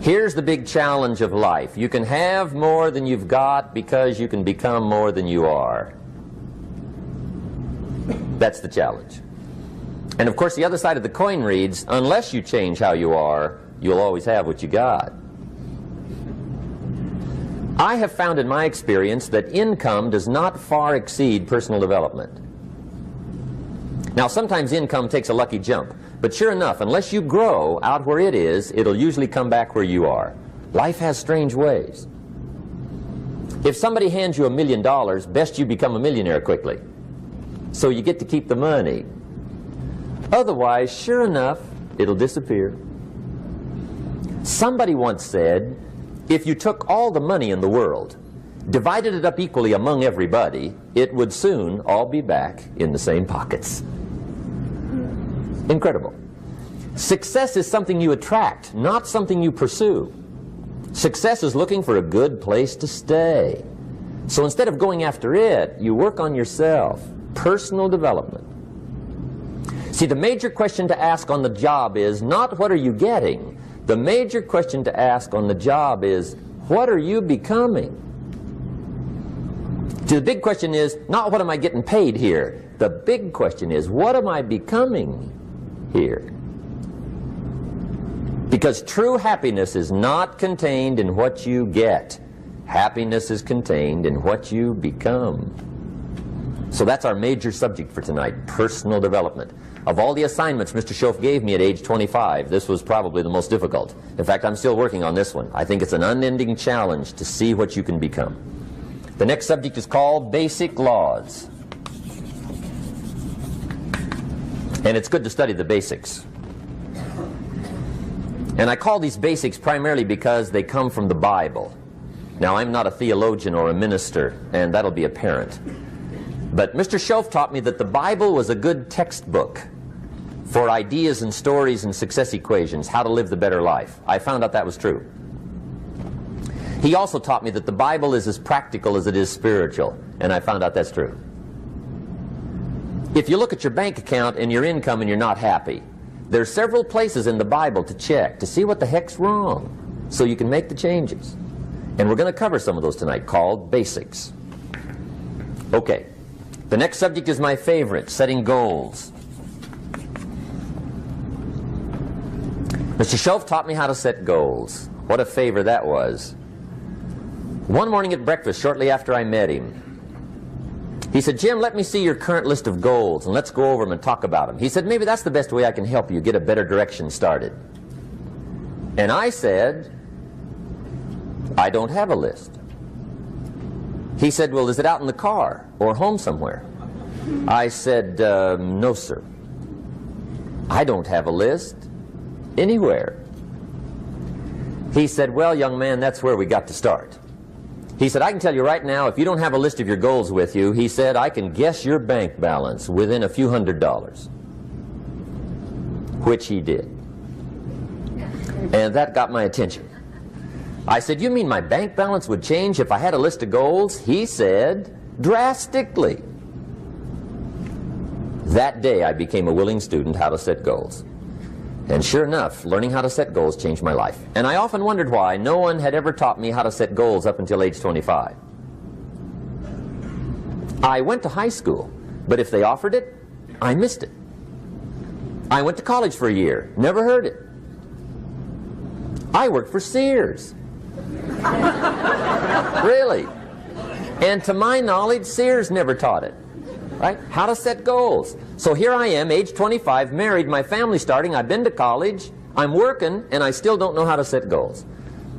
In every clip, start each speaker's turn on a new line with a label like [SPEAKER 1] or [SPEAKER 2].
[SPEAKER 1] Here's the big challenge of life. You can have more than you've got because you can become more than you are. That's the challenge. And of course the other side of the coin reads, unless you change how you are, you'll always have what you got. I have found in my experience that income does not far exceed personal development. Now sometimes income takes a lucky jump, but sure enough, unless you grow out where it is, it'll usually come back where you are. Life has strange ways. If somebody hands you $1 million, best you become a millionaire quickly, so you get to keep the money. Otherwise, sure enough, it'll disappear. Somebody once said, if you took all the money in the world, divided it up equally among everybody, it would soon all be back in the same pockets. Incredible. Success is something you attract, not something you pursue. Success is looking for a good place to stay. So instead of going after it, you work on yourself. Personal development. See, the major question to ask on the job is not what are you getting? The major question to ask on the job is what are you becoming? See, the big question is not what am I getting paid here? The big question is what am I becoming here? Because true happiness is not contained in what you get. Happiness is contained in what you become. So that's our major subject for tonight, personal development. Of all the assignments Mr. Schoaf gave me at age 25, this was probably the most difficult. In fact, I'm still working on this one. I think it's an unending challenge to see what you can become. The next subject is called Basic Laws. And it's good to study the basics. And I call these basics primarily because they come from the Bible. Now, I'm not a theologian or a minister, and that'll be apparent. But Mr. Schoaf taught me that the Bible was a good textbook for ideas and stories and success equations, how to live the better life. I found out that was true. He also taught me that the Bible is as practical as it is spiritual, and I found out that's true. If you look at your bank account and your income and you're not happy, there are several places in the Bible to check to see what the heck's wrong so you can make the changes. And we're going to cover some of those tonight, called basics. Okay. The next subject is my favorite, setting goals. Mr. Schoaf taught me how to set goals. What a favor that was. One morning at breakfast, shortly after I met him, he said, Jim, let me see your current list of goals and let's go over them and talk about them. He said, maybe that's the best way I can help you get a better direction started. And I said, I don't have a list. He said, well, is it out in the car or home somewhere? I said, no, sir. I don't have a list anywhere. He said, well, young man, that's where we got to start. He said, I can tell you right now, if you don't have a list of your goals with you, he said, I can guess your bank balance within a few $100s. Which he did. And that got my attention. I said, you mean my bank balance would change if I had a list of goals? He said, drastically. That day I became a willing student how to set goals. And sure enough, learning how to set goals changed my life. And I often wondered why no one had ever taught me how to set goals up until age 25. I went to high school, but if they offered it, I missed it. I went to college for a year, never heard it. I worked for Sears. Really. And to my knowledge, Sears never taught it. Right? How to set goals. So here I am, age 25, married, my family's starting, I've been to college, I'm working, and I still don't know how to set goals.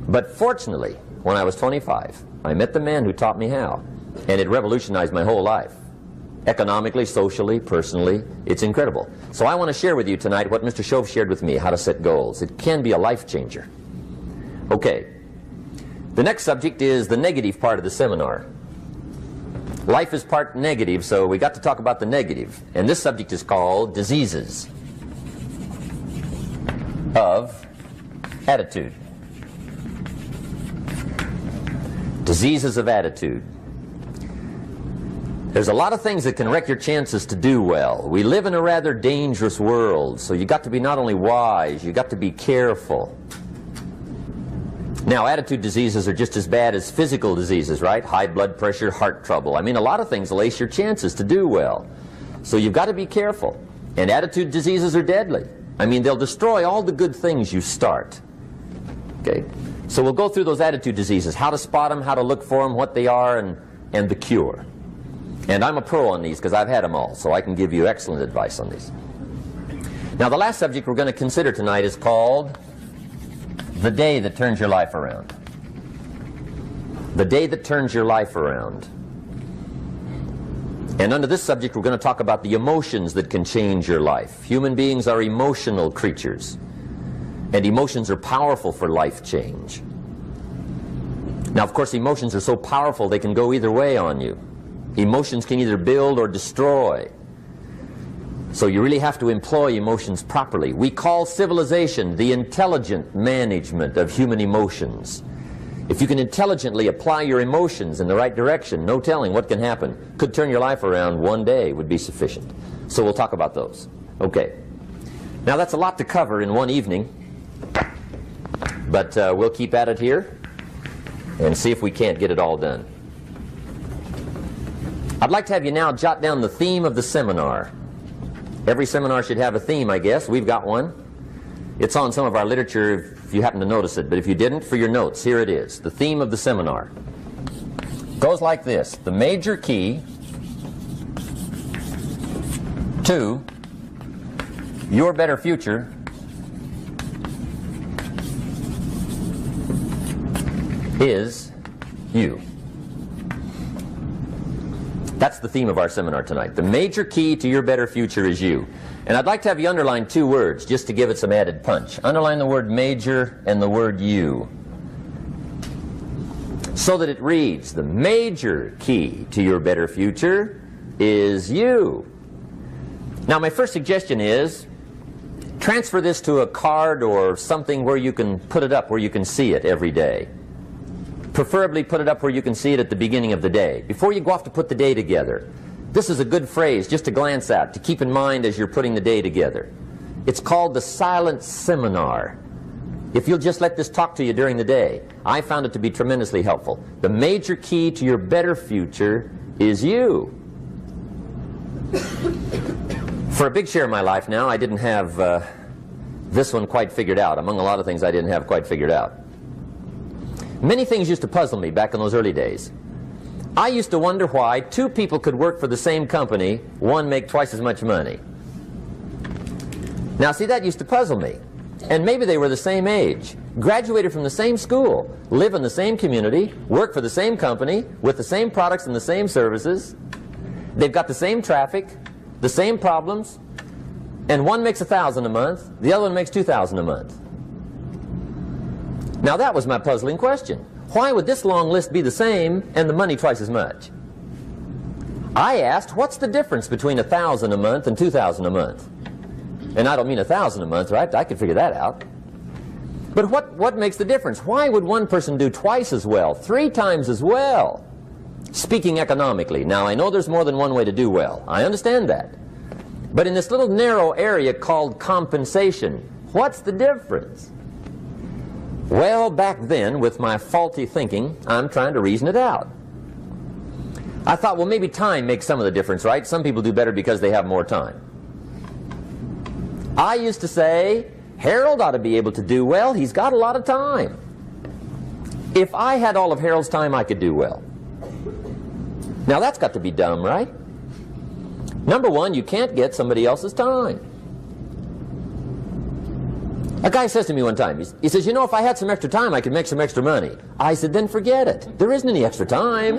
[SPEAKER 1] But fortunately, when I was 25, I met the man who taught me how, and it revolutionized my whole life. Economically, socially, personally, it's incredible. So I want to share with you tonight what Mr. Schoaf shared with me, how to set goals. It can be a life changer. Okay. The next subject is the negative part of the seminar. Life is part negative, so we got to talk about the negative. And this subject is called diseases of attitude. Diseases of attitude. There's a lot of things that can wreck your chances to do well. We live in a rather dangerous world, so you got to be not only wise, you got to be careful. Now, attitude diseases are just as bad as physical diseases, right? High blood pressure, heart trouble. I mean, a lot of things lace your chances to do well. So you've got to be careful. And attitude diseases are deadly. I mean, they'll destroy all the good things you start. Okay? So we'll go through those attitude diseases, how to spot them, how to look for them, what they are, and the cure. And I'm a pro on these because I've had them all, so I can give you excellent advice on these. Now, the last subject we're going to consider tonight is called the day that turns your life around. The day that turns your life around. And under this subject, we're going to talk about the emotions that can change your life. Human beings are emotional creatures, and emotions are powerful for life change. Now, of course, emotions are so powerful they can go either way on you. Emotions can either build or destroy. So you really have to employ emotions properly. We call civilization the intelligent management of human emotions. If you can intelligently apply your emotions in the right direction, no telling what can happen. Could turn your life around one day would be sufficient. So we'll talk about those. Okay. Now that's a lot to cover in one evening, but we'll keep at it here and see if we can't get it all done. I'd like to have you now jot down the theme of the seminar. Every seminar should have a theme, I guess. We've got one. It's on some of our literature if you happen to notice it, but if you didn't, for your notes, here it is. The theme of the seminar goes like this: the major key to your better future is you. That's the theme of our seminar tonight. The major key to your better future is you. And I'd like to have you underline two words just to give it some added punch. Underline the word major and the word you, so that it reads, the major key to your better future is you. Now, my first suggestion is transfer this to a card or something where you can put it up, where you can see it every day. Preferably put it up where you can see it at the beginning of the day, before you go off to put the day together. This is a good phrase just to glance at, to keep in mind as you're putting the day together. It's called the silent seminar. If you'll just let this talk to you during the day, I found it to be tremendously helpful. The major key to your better future is you. For a big share of my life now, I didn't have this one quite figured out. Among a lot of things I didn't have quite figured out. Many things used to puzzle me back in those early days. I used to wonder why two people could work for the same company, one make twice as much money. Now, see, that used to puzzle me. And maybe they were the same age, graduated from the same school, live in the same community, work for the same company, with the same products and the same services. They've got the same traffic, the same problems, and one makes $1,000 a month, the other one makes $2,000 a month. Now that was my puzzling question. Why would this long list be the same and the money twice as much? I asked, what's the difference between $1,000 a month and $2,000 a month? And I don't mean $1,000 a month, right? I could figure that out. But what makes the difference? Why would one person do twice as well, 3 times as well? Speaking economically. Now, I know there's more than one way to do well. I understand that. But in this little narrow area called compensation, what's the difference? Well, back then, with my faulty thinking, I'm trying to reason it out. I thought, well, maybe time makes some of the difference, right? Some people do better because they have more time. I used to say, Harold ought to be able to do well. He's got a lot of time. If I had all of Harold's time, I could do well. Now, that's got to be dumb, right? Number one, you can't get somebody else's time. A guy says to me one time, he says, you know, if I had some extra time, I could make some extra money. I said, then forget it. There isn't any extra time.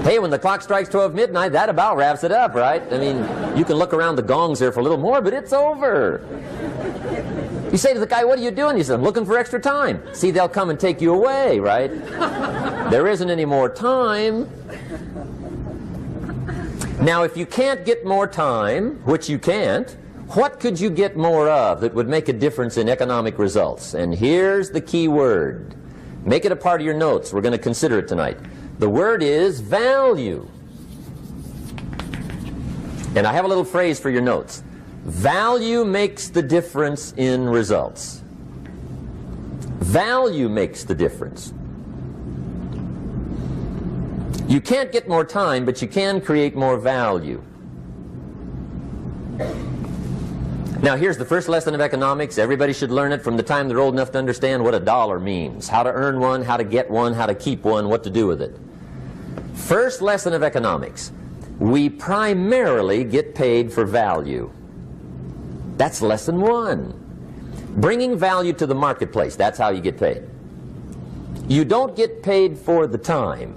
[SPEAKER 1] Hey, when the clock strikes 12 midnight, that about wraps it up, right? I mean, you can look around the gongs there for a little more, but it's over. You say to the guy, what are you doing? He says, I'm looking for extra time. See, they'll come and take you away, right? There isn't any more time. Now, if you can't get more time, which you can't, what could you get more of that would make a difference in economic results? And here's the key word. Make it a part of your notes. We're going to consider it tonight. The word is value. And I have a little phrase for your notes. Value makes the difference in results. Value makes the difference. You can't get more time, but you can create more value. Now here's the first lesson of economics. Everybody should learn it from the time they're old enough to understand what a dollar means, how to earn one, how to get one, how to keep one, what to do with it. First lesson of economics. We primarily get paid for value. That's lesson one. Bringing value to the marketplace, that's how you get paid. You don't get paid for the time.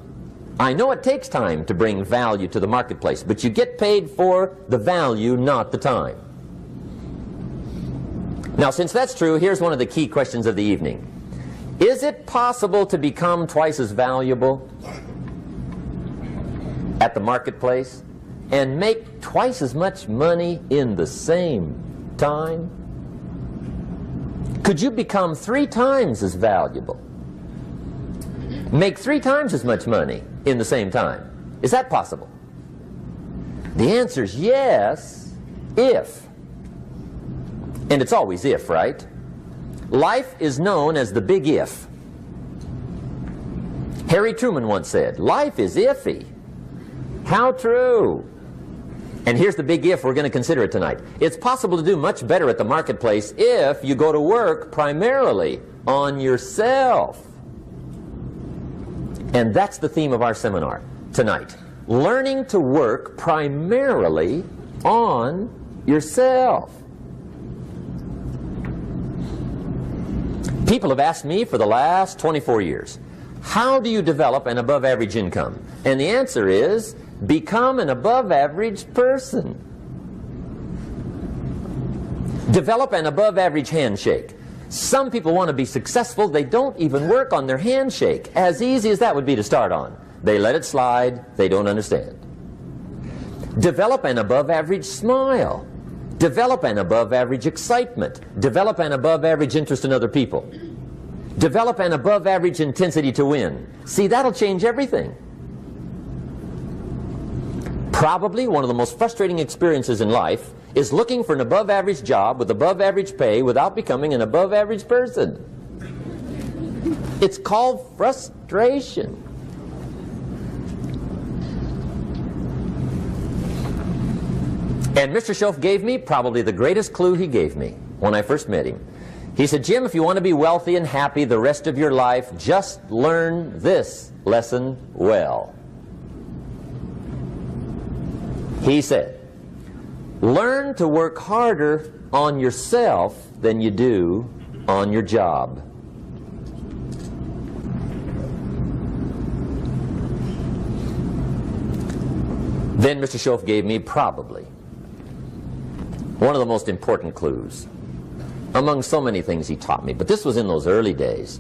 [SPEAKER 1] I know it takes time to bring value to the marketplace, but you get paid for the value, not the time. Now, since that's true, here's one of the key questions of the evening. Is it possible to become twice as valuable at the marketplace and make twice as much money in the same time? Could you become 3 times as valuable? Make 3 times as much money in the same time? Is that possible? The answer is yes, if. And it's always if, right? Life is known as the big if. Harry Truman once said, life is iffy. How true. And here's the big if we're going to consider it tonight. It's possible to do much better at the marketplace if you go to work primarily on yourself. And that's the theme of our seminar tonight. Learning to work primarily on yourself. People have asked me for the last 24 years, how do you develop an above average income? And the answer is, become an above average person. Develop an above average handshake. Some people want to be successful, they don't even work on their handshake. As easy as that would be to start on. They let it slide, they don't understand. Develop an above average smile. Develop an above average excitement. Develop an above average interest in other people. Develop an above average intensity to win. See, that'll change everything. Probably one of the most frustrating experiences in life is looking for an above average job with above average pay without becoming an above average person. It's called frustration. And Mr. Schoaf gave me probably the greatest clue he gave me when I first met him. He said, Jim, if you want to be wealthy and happy the rest of your life, just learn this lesson well. He said, learn to work harder on yourself than you do on your job. Then Mr. Schoaf gave me probably one of the most important clues among so many things he taught me, but this was in those early days.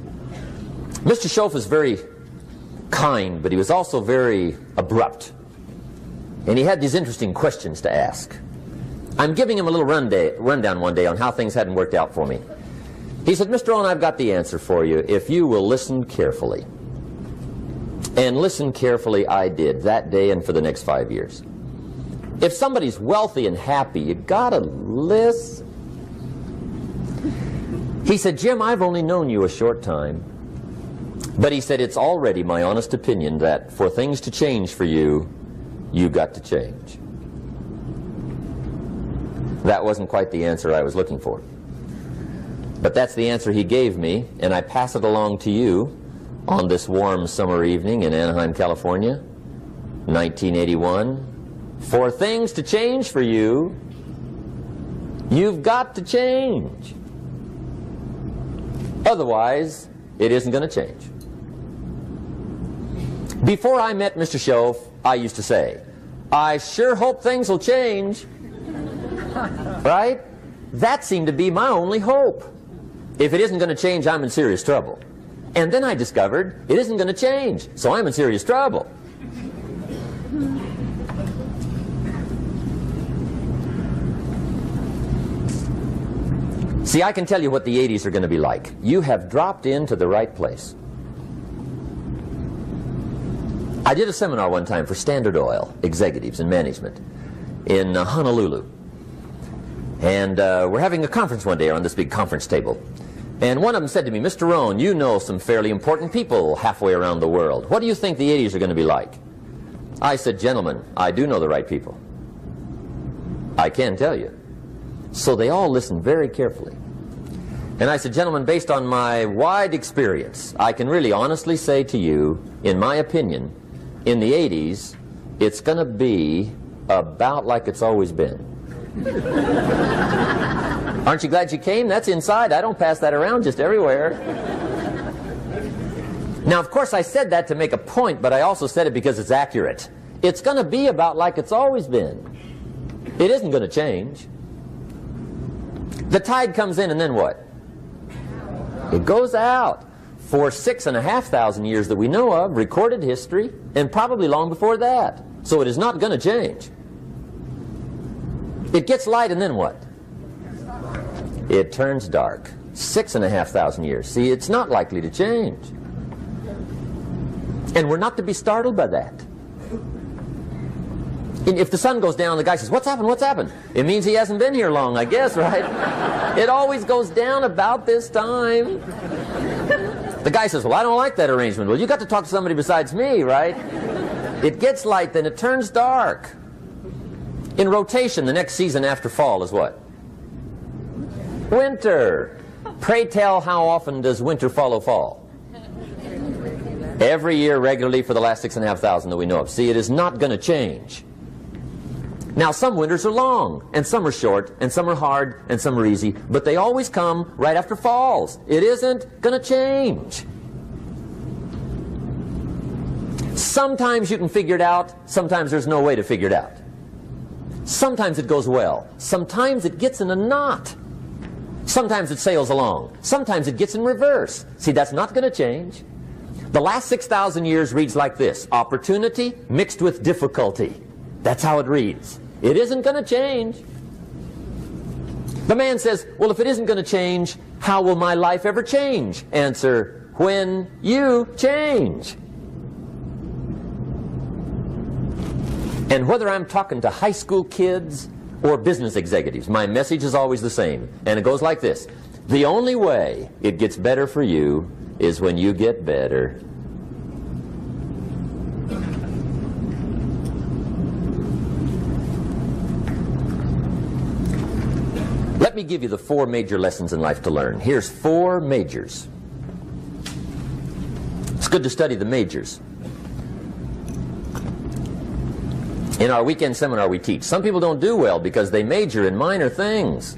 [SPEAKER 1] Mr. Schoaf was very kind, but he was also very abrupt. And he had these interesting questions to ask. I'm giving him a little rundown one day on how things hadn't worked out for me. He said, Mr. Rohn, I've got the answer for you if you will listen carefully. And listen carefully I did that day and for the next 5 years. If somebody's wealthy and happy, you gotta listen. He said, Jim, I've only known you a short time. But he said, it's already my honest opinion that for things to change for you, you got to change. That wasn't quite the answer I was looking for. But that's the answer he gave me, and I pass it along to you on this warm summer evening in Anaheim, California, 1981. For things to change for you, you've got to change. Otherwise, it isn't going to change. Before I met Mr. Schoaf, I used to say, I sure hope things will change. Right? That seemed to be my only hope. If it isn't going to change, I'm in serious trouble. And then I discovered it isn't going to change, so I'm in serious trouble. See, I can tell you what the 80s are going to be like. You have dropped into the right place. I did a seminar one time for Standard Oil executives and management in Honolulu. And we're having a conference one day on this big conference table. And one of them said to me, Mr. Rohn, you know some fairly important people halfway around the world. What do you think the 80s are going to be like? I said, gentlemen, I do know the right people. I can tell you. So they all listened very carefully. And I said, gentlemen, based on my wide experience, I can really honestly say to you, in my opinion, in the 80s, it's going to be about like it's always been. Aren't you glad you came? That's inside. I don't pass that around just everywhere. Now, of course, I said that to make a point, but I also said it because it's accurate. It's going to be about like it's always been. It isn't going to change. The tide comes in, and then what? It goes out. For 6,500 years that we know of, recorded history, and probably long before that. So it is not going to change. It gets light, and then what? It turns dark. 6,500 years. See, it's not likely to change. And we're not to be startled by that. If the sun goes down, the guy says, what's happened, what's happened? It means he hasn't been here long, I guess, right? It always goes down about this time. The guy says, well, I don't like that arrangement. Well, you got to talk to somebody besides me, right? It gets light, then it turns dark. In rotation, the next season after fall is what? Winter. Pray tell, how often does winter follow fall? Every year regularly for the last 6,500 that we know of. See, it is not going to change. Now, some winters are long, and some are short, and some are hard, and some are easy, but they always come right after falls. It isn't going to change. Sometimes you can figure it out, sometimes there's no way to figure it out. Sometimes it goes well, sometimes it gets in a knot. Sometimes it sails along, sometimes it gets in reverse. See, that's not going to change. The last 6,000 years reads like this: opportunity mixed with difficulty. That's how it reads. It isn't going to change. The man says, well, if it isn't going to change, how will my life ever change? Answer, when you change. And whether I'm talking to high school kids or business executives, my message is always the same. And it goes like this: the only way it gets better for you is when you get better. Let me give you the 4 major lessons in life to learn. Here's 4 majors. It's good to study the majors. In our weekend seminar we teach. Some people don't do well because they major in minor things.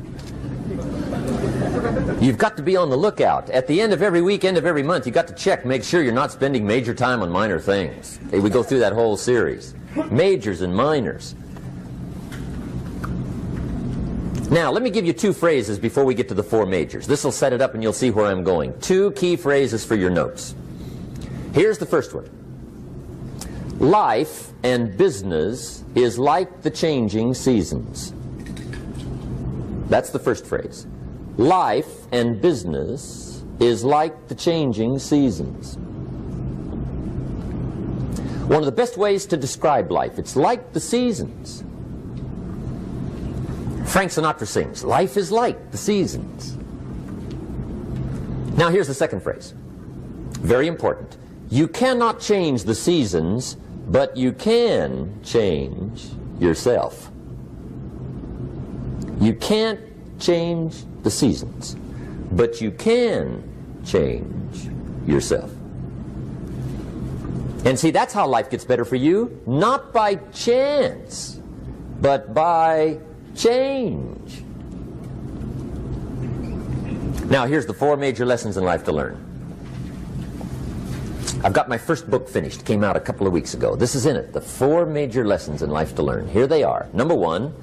[SPEAKER 1] You've got to be on the lookout. At the end of every week, end of every month, you've got to check, make sure you're not spending major time on minor things. Okay, we go through that whole series. Majors and minors. Now, let me give you 2 phrases before we get to the 4 majors. This will set it up and you'll see where I'm going. 2 key phrases for your notes. Here's the first one. Life and business is like the changing seasons. That's the first phrase. Life and business is like the changing seasons. One of the best ways to describe life, it's like the seasons. Frank Sinatra sings, life is like the seasons. Now here's the second phrase. Very important. You cannot change the seasons, but you can change yourself. You can't change the seasons, but you can change yourself. And see, that's how life gets better for you, not by chance, but by change. Now, here's the 4 major lessons in life to learn. I've got my first book finished. Came out a couple of weeks ago. This is in it. The 4 major lessons in life to learn. Here they are. Number 1,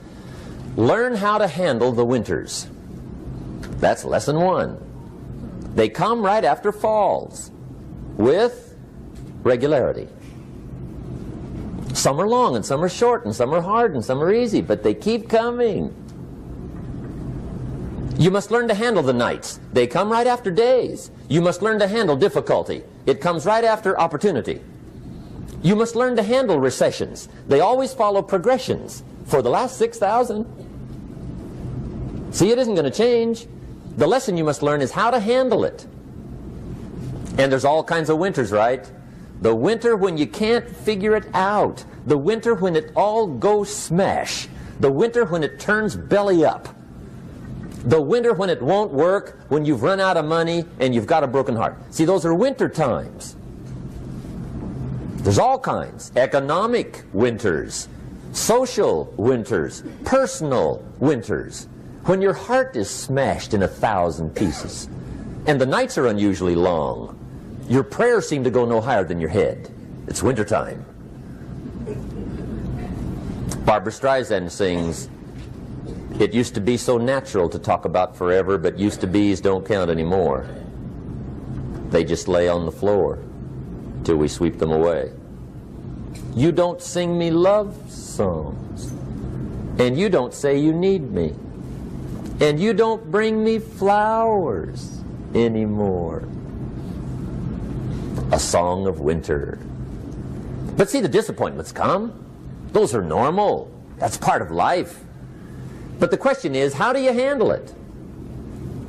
[SPEAKER 1] learn how to handle the winters. That's lesson 1. They come right after falls with regularity. Some are long and some are short and some are hard and some are easy, but they keep coming. You must learn to handle the nights. They come right after days. You must learn to handle difficulty. It comes right after opportunity. You must learn to handle recessions. They always follow progressions. For the last 6,000. See, it isn't going to change. The lesson you must learn is how to handle it. And there's all kinds of winters, right? The winter when you can't figure it out. The winter when it all goes smash. The winter when it turns belly up. The winter when it won't work, when you've run out of money and you've got a broken heart. See, those are winter times. There's all kinds. Economic winters, social winters, personal winters. When your heart is smashed in 1,000 pieces and the nights are unusually long, your prayers seem to go no higher than your head. It's wintertime. Barbra Streisand sings, "It used to be so natural to talk about forever, but used to be's don't count anymore. They just lay on the floor till we sweep them away. You don't sing me love songs, and you don't say you need me, and you don't bring me flowers anymore." A song of winter. But see, the disappointments come. Those are normal. That's part of life. But the question is, how do you handle it?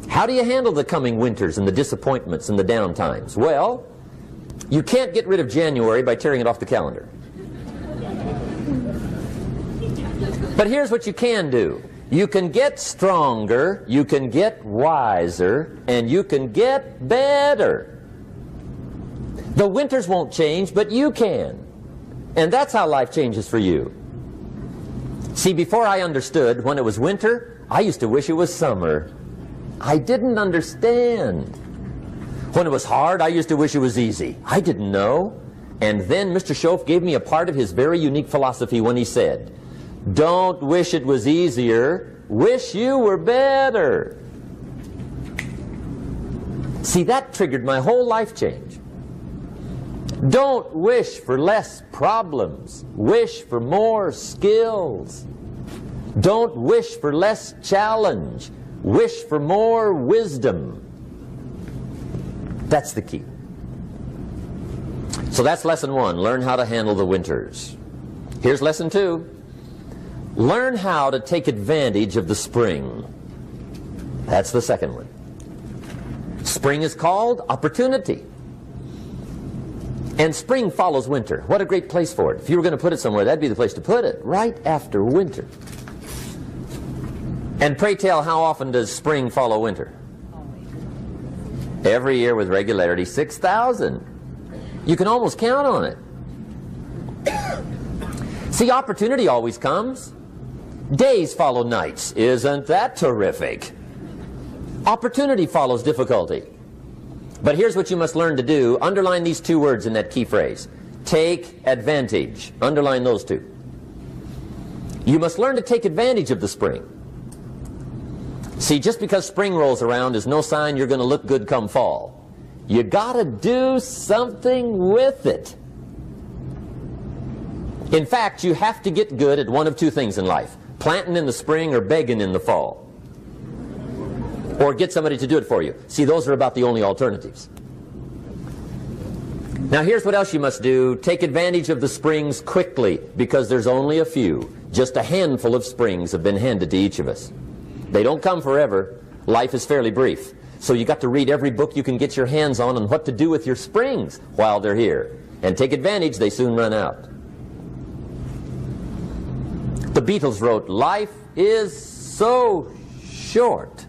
[SPEAKER 1] How do you handle the coming winters and the disappointments and the down times? Well, you can't get rid of January by tearing it off the calendar. But here's what you can do. You can get stronger, you can get wiser, and you can get better. The winters won't change, but you can. And that's how life changes for you. See, before I understood, when it was winter, I used to wish it was summer. I didn't understand. When it was hard, I used to wish it was easy. I didn't know. And then Mr. Schoaf gave me a part of his very unique philosophy when he said, "Don't wish it was easier, wish you were better." See, that triggered my whole life change. Don't wish for less problems. Wish for more skills. Don't wish for less challenge. Wish for more wisdom. That's the key. So that's lesson one. Learn how to handle the winters. Here's lesson two. Learn how to take advantage of the spring. That's the second one. Spring is called opportunity. And spring follows winter. What a great place for it. If you were going to put it somewhere, that'd be the place to put it, right after winter. And pray tell, how often does spring follow winter? Every year with regularity, 6,000. You can almost count on it. See, opportunity always comes. Days follow nights. Isn't that terrific? Opportunity follows difficulty. But here's what you must learn to do. Underline these two words in that key phrase. Take advantage. Underline those two. You must learn to take advantage of the spring. See, just because spring rolls around is no sign you're going to look good come fall. You got to do something with it. In fact, you have to get good at one of two things in life. Planting in the spring or begging in the fall. Or get somebody to do it for you. See, those are about the only alternatives. Now here's what else you must do. Take advantage of the springs quickly, because there's only a few. Just a handful of springs have been handed to each of us. They don't come forever. Life is fairly brief. So you got to read every book you can get your hands on what to do with your springs while they're here. And take advantage, they soon run out. The Beatles wrote, "Life is so short."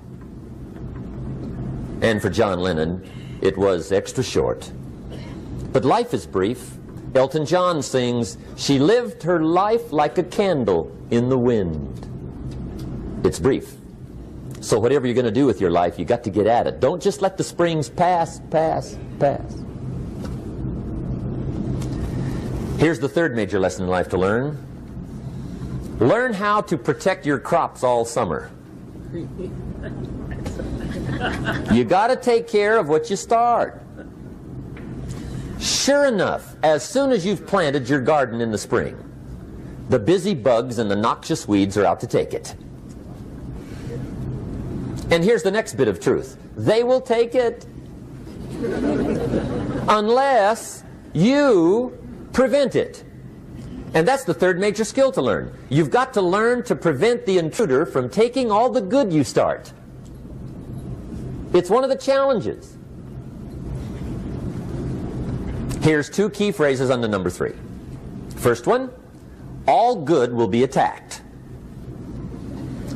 [SPEAKER 1] And for John Lennon, it was extra short. But life is brief. Elton John sings, "She lived her life like a candle in the wind." It's brief. So whatever you're going to do with your life, you got to get at it. Don't just let the springs pass. Here's the third major lesson in life to learn. Learn how to protect your crops all summer. You got to take care of what you start. Sure enough, as soon as you've planted your garden in the spring, the busy bugs and the noxious weeds are out to take it. And here's the next bit of truth. They will take it unless you prevent it. And that's the third major skill to learn. You've got to learn to prevent the intruder from taking all the good you start. It's one of the challenges. Here's two key phrases under number 3. First one, all good will be attacked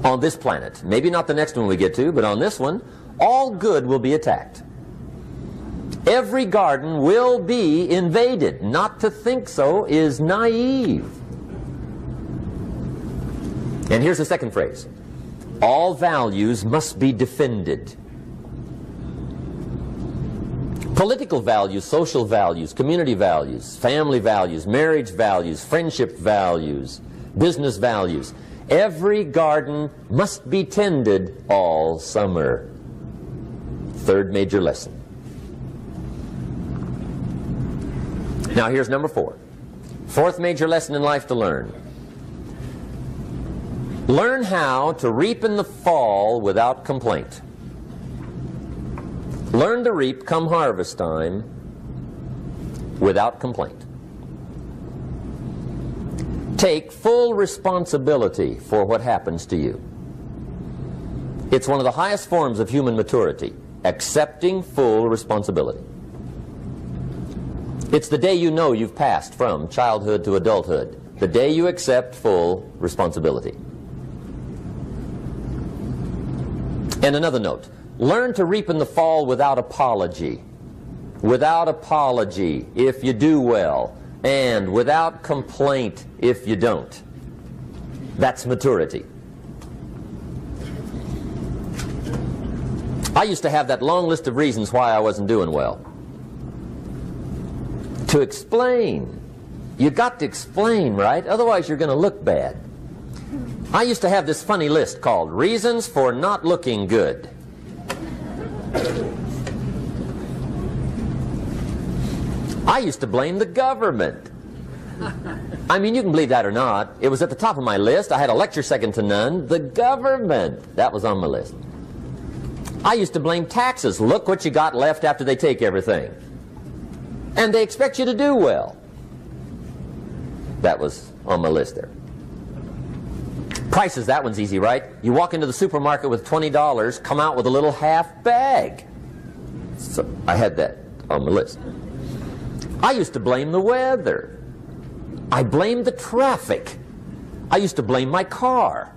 [SPEAKER 1] on this planet. Maybe not the next one we get to, but on this one, all good will be attacked. Every garden will be invaded. Not to think so is naive. And here's the second phrase. All values must be defended. Political values, social values, community values, family values, marriage values, friendship values, business values. Every garden must be tended all summer. Third major lesson. Now here's number 4. Fourth major lesson in life to learn. Learn how to reap in the fall without complaint. Learn to reap come harvest time without complaint. Take full responsibility for what happens to you. It's one of the highest forms of human maturity, accepting full responsibility. It's the day you know you've passed from childhood to adulthood, the day you accept full responsibility. And another note, learn to reap in the fall without apology. Without apology if you do well, and without complaint if you don't. That's maturity. I used to have that long list of reasons why I wasn't doing well. To explain. You got to explain, right? Otherwise you're going to look bad. I used to have this funny list called Reasons for Not Looking Good. I used to blame the government. I mean, you can believe that or not. It was at the top of my list. I had a lecture second to none. The government. That was on my list. I used to blame taxes. Look what you got left after they take everything. And they expect you to do well. That was on my list there. Prices, that one's easy, right? You walk into the supermarket with $20, come out with a little half bag. So I had that on my list. I used to blame the weather. I blamed the traffic. I used to blame my car.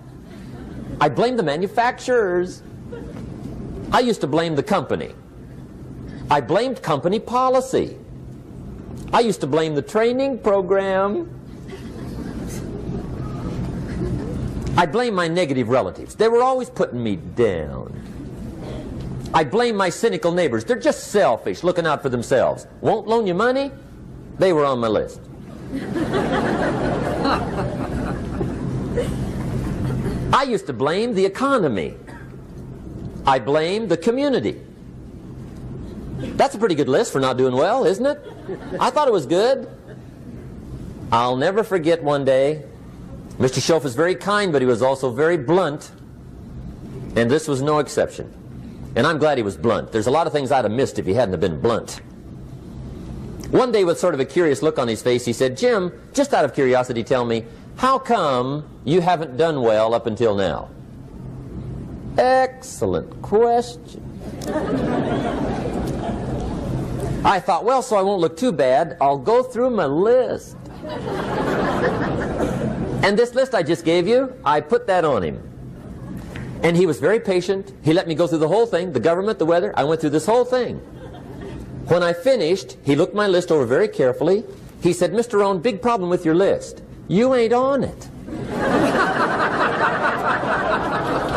[SPEAKER 1] I blamed the manufacturers. I used to blame the company. I blamed company policy. I used to blame the training program. I blame my negative relatives. They were always putting me down. I blame my cynical neighbors. They're just selfish, looking out for themselves. Won't loan you money? They were on my list. I used to blame the economy. I blamed the community. That's a pretty good list for not doing well, isn't it? I thought it was good. I'll never forget one day, Mr. Schoaf was very kind, but he was also very blunt, and this was no exception. And I'm glad he was blunt. There's a lot of things I'd have missed if he hadn't have been blunt. One day, with sort of a curious look on his face, he said, "Jim, just out of curiosity, tell me, how come you haven't done well up until now?" Excellent question. I thought, well, so I won't look too bad, I'll go through my list. And this list I just gave you, I put that on him. And he was very patient. He let me go through the whole thing, the government, the weather. I went through this whole thing. When I finished, he looked my list over very carefully. He said, "Mr. Rohn, big problem with your list. You ain't on it."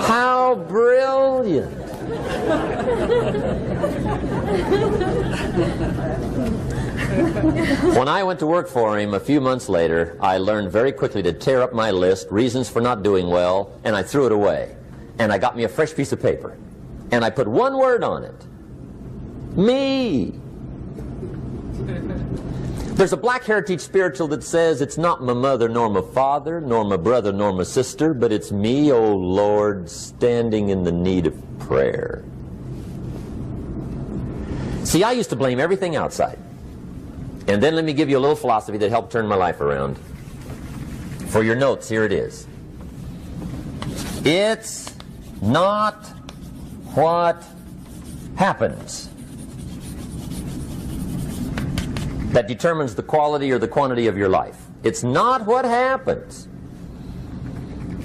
[SPEAKER 1] How brilliant. When I went to work for him a few months later, I learned very quickly to tear up my list, reasons for not doing well, and I threw it away. And I got me a fresh piece of paper. And I put one word on it. Me. There's a black heritage spiritual that says, "It's not my mother nor my father, nor my brother nor my sister, but it's me, oh Lord, standing in the need of prayer." See, I used to blame everything outside. And then let me give you a little philosophy that helped turn my life around. For your notes, here it is. It's not what happens that determines the quality or the quantity of your life. It's not what happens.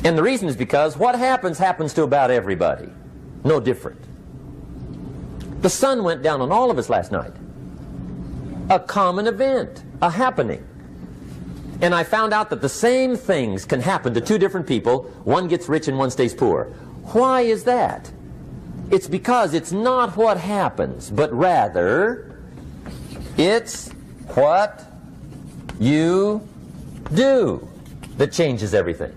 [SPEAKER 1] And the reason is because what happens to about everybody. No different. The sun went down on all of us last night. A common event, a happening. And I found out that the same things can happen to two different people. One gets rich and one stays poor. Why is that? It's because it's not what happens, but rather it's what you do that changes everything.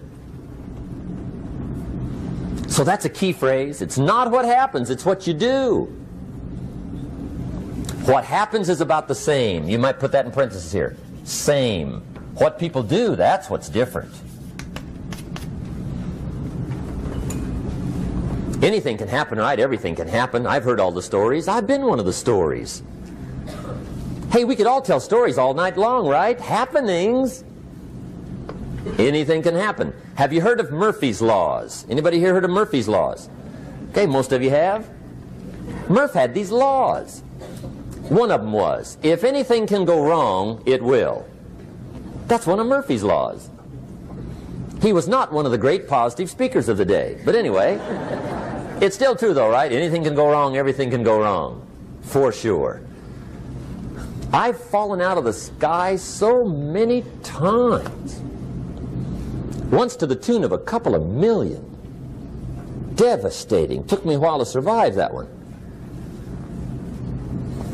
[SPEAKER 1] So that's a key phrase. It's not what happens, it's what you do. What happens is about the same. You might put that in parentheses here. Same. What people do, that's what's different. Anything can happen, right? Everything can happen. I've heard all the stories. I've been one of the stories. Hey, we could all tell stories all night long, right? Happenings. Anything can happen. Have you heard of Murphy's Laws? Anybody here heard of Murphy's Laws? Okay, most of you have. Murph had these laws. One of them was, if anything can go wrong, it will. That's one of Murphy's Laws. He was not one of the great positive speakers of the day. But anyway, it's still true though, right? Anything can go wrong, everything can go wrong. For sure. I've fallen out of the sky so many times. Once to the tune of a couple of million. Devastating. Took me a while to survive that one.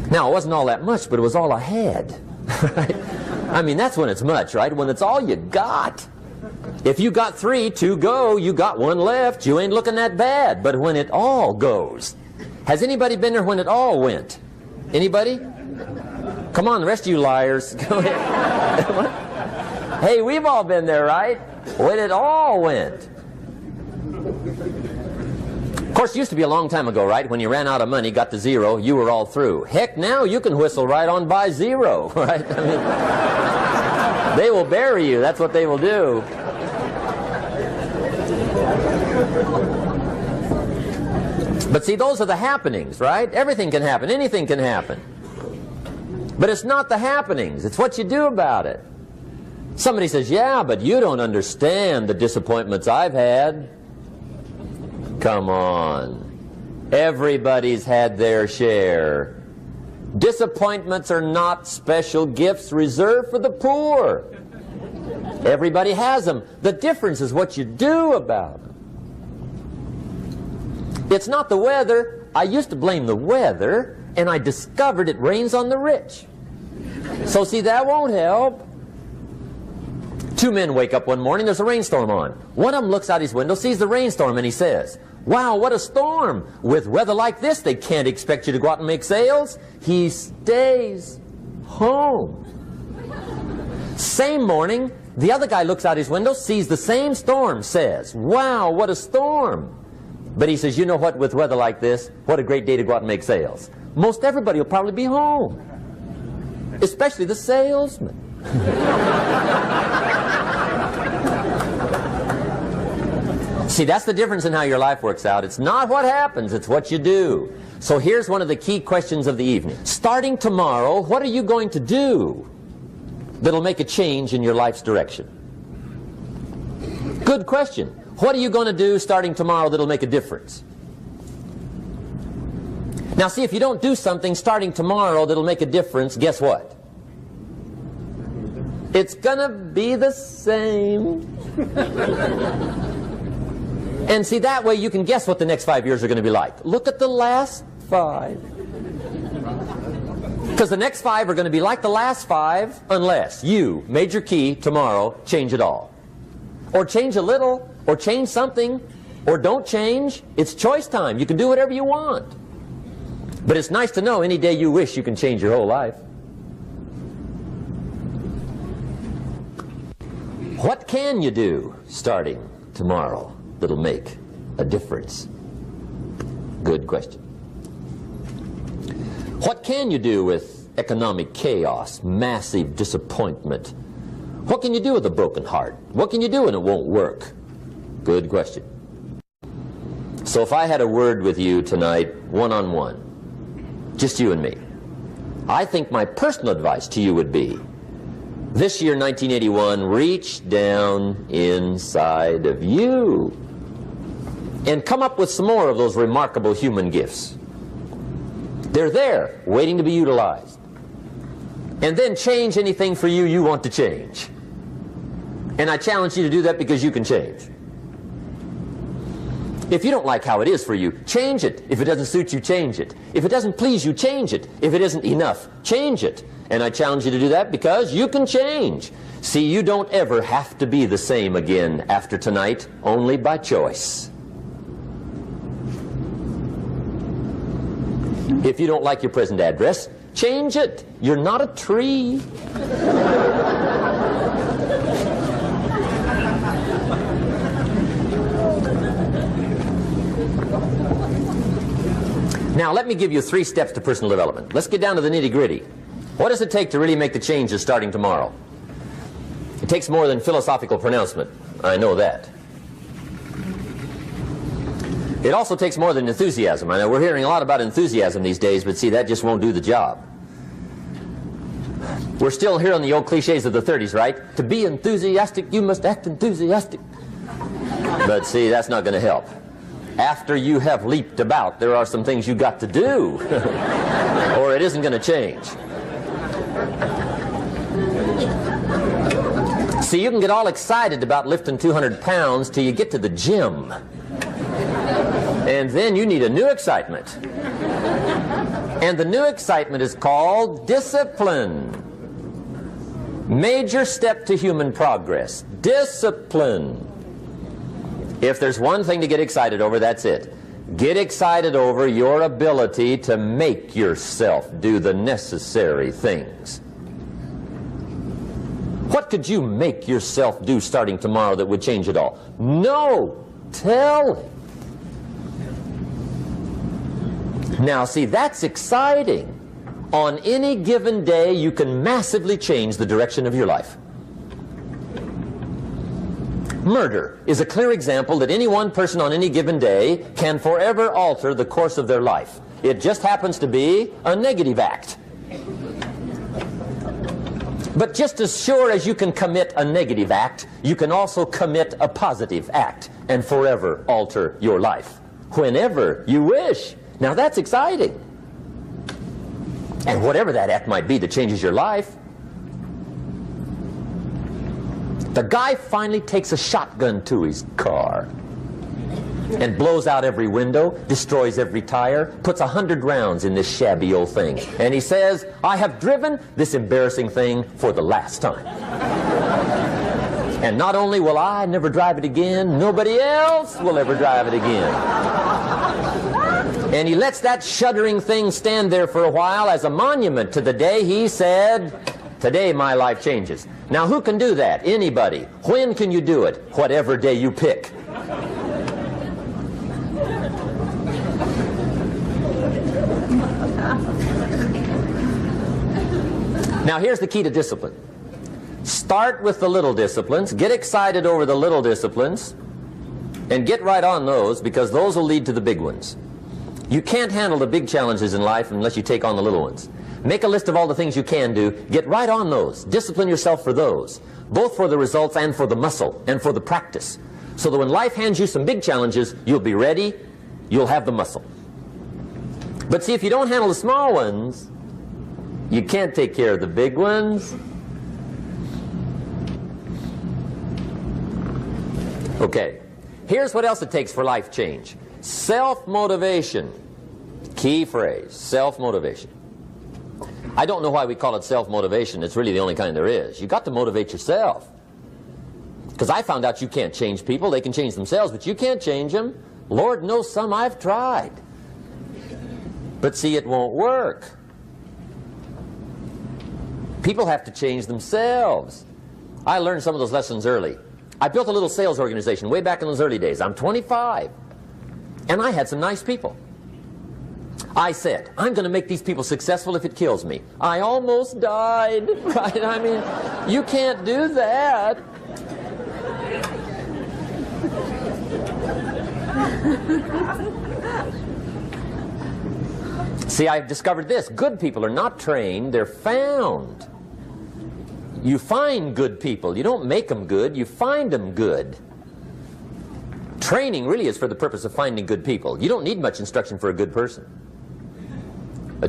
[SPEAKER 1] Now, it wasn't all that much, but it was all I had. Right? I mean, that's when it's much, right? When it's all you got. If you got 3, 2 go, you got 1 left, you ain't looking that bad. But when it all goes. Has anybody been there when it all went? Anybody? Come on, the rest of you liars. Go ahead. Hey, we've all been there, right? When it all went. Of course, it used to be a long time ago, right? When you ran out of money, got to 0, you were all through. Heck, now you can whistle right on by 0, right? I mean, they will bury you. That's what they will do. But see, those are the happenings, right? Everything can happen. Anything can happen. But it's not the happenings. It's what you do about it. Somebody says, yeah, but you don't understand the disappointments I've had. Come on. Everybody's had their share. Disappointments are not special gifts reserved for the poor. Everybody has them. The difference is what you do about them. It's not the weather. I used to blame the weather, and I discovered it rains on the rich. So see, that won't help. 2 men wake up one morning, there's a rainstorm on. One of them looks out his window, sees the rainstorm, and he says, wow, what a storm. With weather like this, they can't expect you to go out and make sales. He stays home. Same morning, the other guy looks out his window, sees the same storm, says, wow, what a storm. But he says, you know what, with weather like this, what a great day to go out and make sales. Most everybody will probably be home. Especially the salesman. See, that's the difference in how your life works out. It's not what happens, it's what you do. So here's one of the key questions of the evening. Starting tomorrow, what are you going to do that'll make a change in your life's direction? Good question. What are you going to do starting tomorrow that'll make a difference? Now see, if you don't do something starting tomorrow that'll make a difference, guess what? It's gonna be the same. And see, that way you can guess what the next 5 years are going to be like. Look at the last 5. Because the next 5 are going to be like the last 5 unless you, major key, tomorrow, change it all. Or change a little, or change something, or don't change. It's choice time. You can do whatever you want. But it's nice to know any day you wish you can change your whole life. What can you do starting tomorrow that'll make a difference? Good question. What can you do with economic chaos, massive disappointment? What can you do with a broken heart? What can you do when it won't work? Good question. So if I had a word with you tonight, one-on-one, just you and me. I think my personal advice to you would be, this year, 1981, reach down inside of you and come up with some more of those remarkable human gifts. They're there, waiting to be utilized. And then change anything for you you want to change. And I challenge you to do that because you can change. If you don't like how it is for you, change it. If it doesn't suit you, change it. If it doesn't please you, change it. If it isn't enough, change it. And I challenge you to do that because you can change. See, you don't ever have to be the same again after tonight, only by choice. If you don't like your present address, change it. You're not a tree. Now, let me give you 3 steps to personal development. Let's get down to the nitty-gritty. What does it take to really make the changes starting tomorrow? It takes more than philosophical pronouncement. I know that. It also takes more than enthusiasm. I know we're hearing a lot about enthusiasm these days, but see, that just won't do the job. We're still hearing the old cliches of the 30s, right? To be enthusiastic, you must act enthusiastic. But see, that's not going to help. After you have leaped about, there are some things you got to do, or it isn't going to change. See, you can get all excited about lifting 200 pounds till you get to the gym. And then you need a new excitement. And the new excitement is called discipline. Major step to human progress. Discipline. If there's one thing to get excited over, that's it. Get excited over your ability to make yourself do the necessary things. What could you make yourself do starting tomorrow that would change it all? No! Tell him. Now, see, that's exciting. On any given day, you can massively change the direction of your life. Murder is a clear example that any one person on any given day can forever alter the course of their life. It just happens to be a negative act. But just as sure as you can commit a negative act, you can also commit a positive act and forever alter your life whenever you wish. Now that's exciting. And whatever that act might be that changes your life. The guy finally takes a shotgun to his car and blows out every window, destroys every tire, puts 100 rounds in this shabby old thing. And he says, I have driven this embarrassing thing for the last time. And not only will I never drive it again, nobody else will ever drive it again. And he lets that shuddering thing stand there for a while as a monument to the day he said, today my life changes. Now who can do that? Anybody. When can you do it? Whatever day you pick. Now here's the key to discipline. Start with the little disciplines, get excited over the little disciplines, and get right on those, because those will lead to the big ones. You can't handle the big challenges in life unless you take on the little ones. Make a list of all the things you can do, get right on those, discipline yourself for those, both for the results and for the muscle and for the practice, so that when life hands you some big challenges, you'll be ready, you'll have the muscle. But see, if you don't handle the small ones, you can't take care of the big ones. Okay, here's what else it takes for life change. Self-motivation. Key phrase, self-motivation. I don't know why we call it self-motivation. It's really the only kind there is. You've got to motivate yourself. Because I found out you can't change people. They can change themselves, but you can't change them. Lord knows some I've tried. But see, it won't work. People have to change themselves. I learned some of those lessons early. I built a little sales organization way back in those early days. I'm 25. And I had some nice people. I said, I'm going to make these people successful if it kills me. I almost died, right? I mean, you can't do that. See, I've discovered this. Good people are not trained, they're found. You find good people. You don't make them good, you find them good. Training really is for the purpose of finding good people. You don't need much instruction for a good person.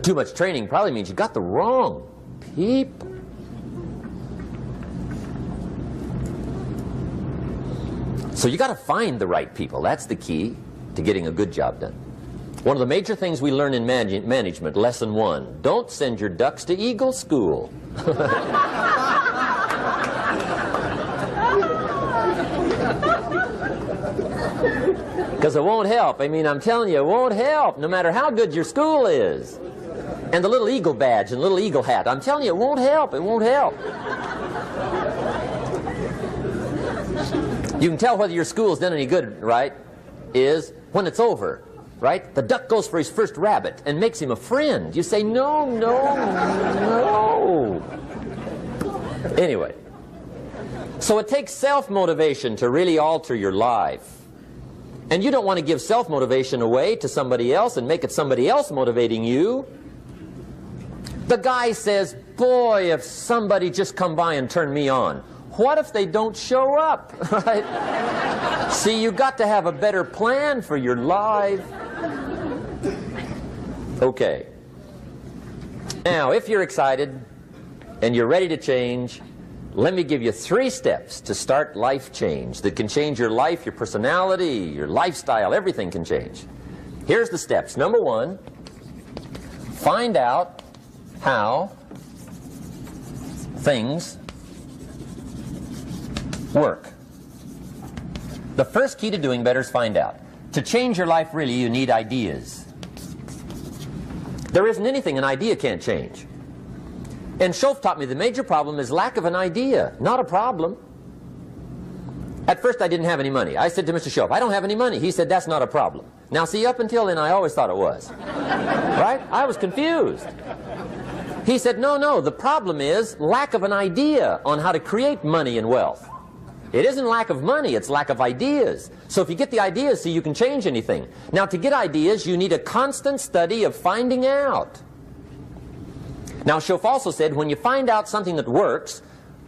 [SPEAKER 1] Too much training probably means you got the wrong people. So you got to find the right people. That's the key to getting a good job done. One of the major things we learn in management, lesson 1, don't send your ducks to Eagle School. Because it won't help. I mean, I'm telling you, it won't help, no matter how good your school is. And the little eagle badge and little eagle hat, I'm telling you, it won't help. It won't help. You can tell whether your school's done any good, right, is when it's over, right? The duck goes for his first rabbit and makes him a friend. You say, no, no, no. Anyway, so it takes self-motivation to really alter your life. And you don't want to give self-motivation away to somebody else and make it somebody else motivating you. The guy says, boy, if somebody just come by and turn me on. What if they don't show up? Right? See, you got to have a better plan for your life. Okay. Now, if you're excited and you're ready to change, let me give you 3 steps to start life change that can change your life, your personality, your lifestyle, everything can change. Here's the steps. Number 1, find out how things work. The first key to doing better is find out. To change your life, really, you need ideas. There isn't anything an idea can't change. And Schoaf taught me the major problem is lack of an idea, not a problem. At first I didn't have any money. I said to Mr. Schoaf, I don't have any money. He said, that's not a problem. Now see, up until then I always thought it was. Right? I was confused. He said, no, no, the problem is lack of an idea on how to create money and wealth. It isn't lack of money, it's lack of ideas. So if you get the ideas, see, you can change anything. Now to get ideas, you need a constant study of finding out. Now, Schoaf also said, when you find out something that works,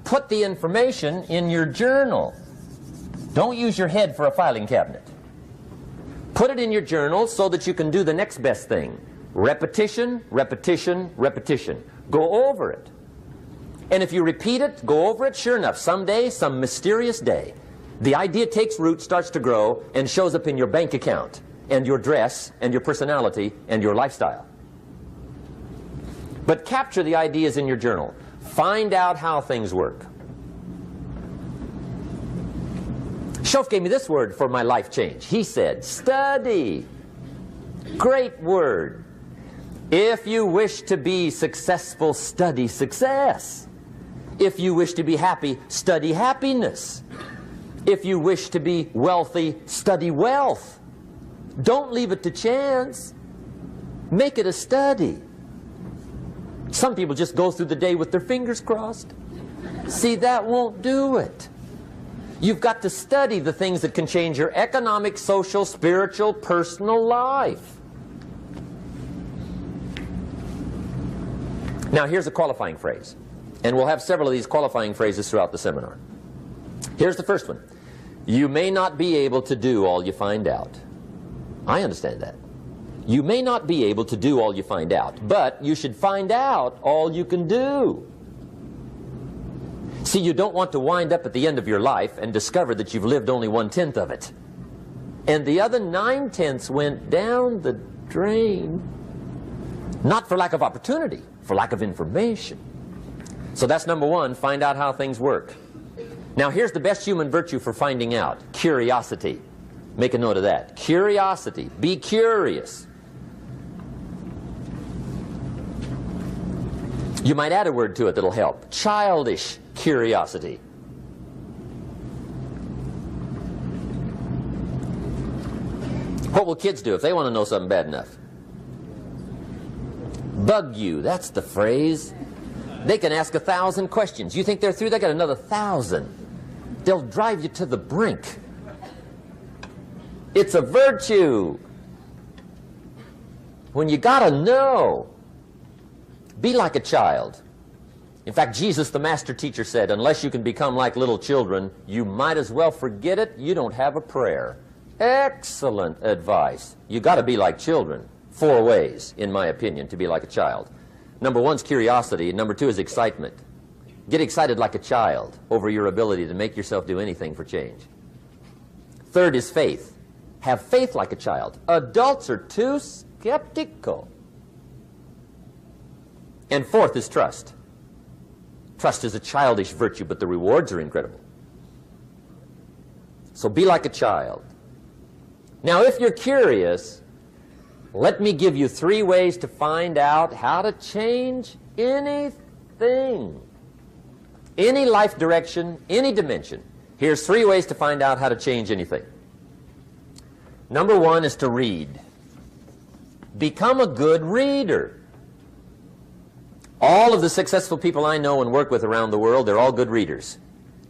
[SPEAKER 1] put the information in your journal. Don't use your head for a filing cabinet. Put it in your journal so that you can do the next best thing. Repetition, repetition, repetition. Go over it. And if you repeat it, go over it, sure enough, someday, some mysterious day, the idea takes root, starts to grow, and shows up in your bank account, and your dress, and your personality, and your lifestyle. But capture the ideas in your journal. Find out how things work. Schoaf gave me this word for my life change. He said, study. Great word. If you wish to be successful, study success. If you wish to be happy, study happiness. If you wish to be wealthy, study wealth. Don't leave it to chance. Make it a study. Some people just go through the day with their fingers crossed. See, that won't do it. You've got to study the things that can change your economic, social, spiritual, personal life. Now, here's a qualifying phrase. And we'll have several of these qualifying phrases throughout the seminar. Here's the first one. You may not be able to do all you find out. I understand that. You may not be able to do all you find out, but you should find out all you can do. See, you don't want to wind up at the end of your life and discover that you've lived only 1/10 of it. And the other 9/10 went down the drain. Not for lack of opportunity, for lack of information. So that's number 1, find out how things work. Now here's the best human virtue for finding out, curiosity. Make a note of that. Curiosity. Be curious. You might add a word to it that'll help. Childish curiosity. What will kids do if they want to know something bad enough? Bug you. That's the phrase. They can ask 1,000 questions. You think they're through? They got another 1,000. They'll drive you to the brink. It's a virtue. when you got to know. Be like a child. In fact, Jesus, the master teacher, said, unless you can become like little children, you might as well forget it. You don't have a prayer. Excellent advice. You got to be like children. 4 ways, in my opinion, to be like a child. Number 1 is curiosity. Number 2 is excitement. Get excited like a child over your ability to make yourself do anything for change. 3rd is faith. Have faith like a child. Adults are too skeptical. And 4th is trust. Trust is a childish virtue, but the rewards are incredible. So be like a child. Now, if you're curious, let me give you 3 ways to find out how to change anything. Any life direction, any dimension. Here's 3 ways to find out how to change anything. Number 1 is to read. Become a good reader. All of the successful people I know and work with around the world, they're all good readers.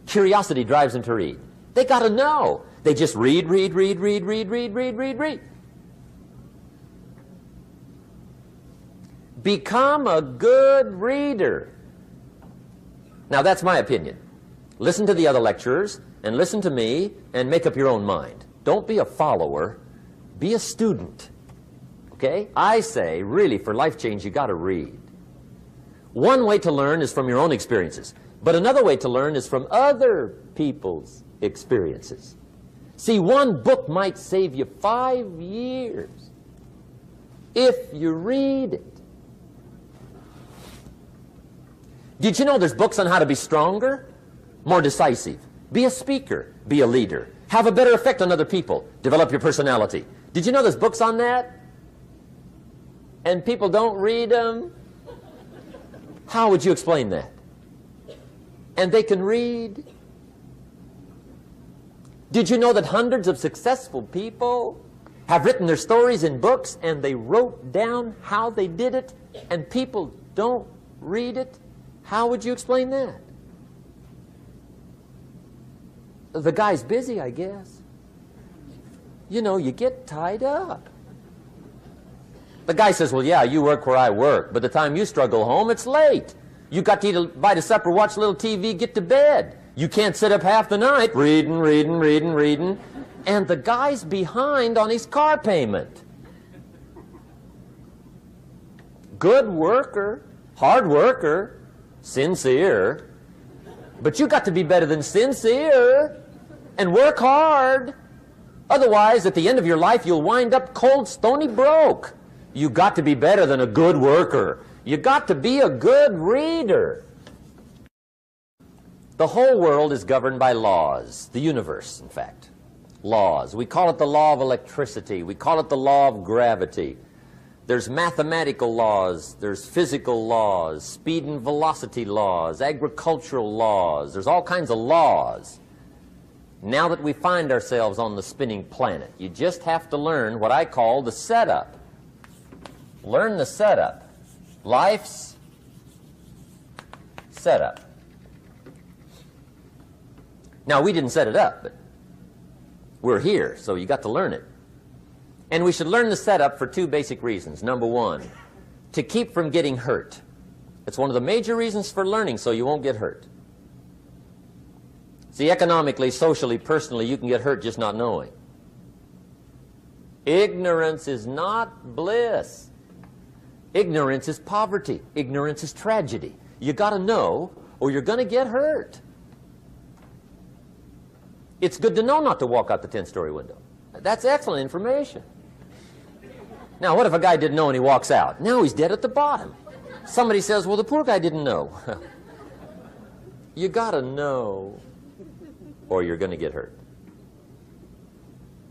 [SPEAKER 1] Curiosity drives them to read. They got to know. They just read. Become a good reader. Now, that's my opinion. Listen to the other lecturers and listen to me and make up your own mind. Don't be a follower. Be a student. Okay? I say, really, for life change, you got to read. One way to learn is from your own experiences, but another way to learn is from other people's experiences. See, one book might save you 5 years if you read it. Did you know there's books on how to be stronger, more decisive, be a speaker, be a leader, have a better effect on other people, develop your personality? Did you know there's books on that? And people don't read them? How would you explain that? And they can read. Did you know that hundreds of successful people have written their stories in books and they wrote down how they did it and people don't read it? How would you explain that? The guy's busy, I guess. You know, you get tied up. The guy says, well, yeah, you work where I work, but the time you struggle home, it's late. You got to eat a bite of supper, watch a little TV, get to bed. You can't sit up half the night reading. And the guy's behind on his car payment. Good worker, hard worker, sincere. But you got to be better than sincere and work hard. Otherwise, at the end of your life, you'll wind up cold, stony broke. You got to be better than a good worker. You got to be a good reader. The whole world is governed by laws. The universe, in fact. Laws. We call it the law of electricity. We call it the law of gravity. There's mathematical laws. There's physical laws. Speed and velocity laws. Agricultural laws. There's all kinds of laws. Now that we find ourselves on the spinning planet, you just have to learn what I call the setup. Learn the setup. Life's setup. Now, we didn't set it up, but we're here, so you got to learn it. And we should learn the setup for 2 basic reasons. Number 1, to keep from getting hurt. It's one of the major reasons for learning, so you won't get hurt. See, economically, socially, personally, you can get hurt just not knowing. Ignorance is not bliss. Ignorance is poverty. Ignorance is tragedy. You got to know, or you're going to get hurt. It's good to know not to walk out the 10-story window. That's excellent information. Now, what if a guy didn't know and he walks out? Now he's dead at the bottom. Somebody says, well, the poor guy didn't know. You got to know, or you're going to get hurt.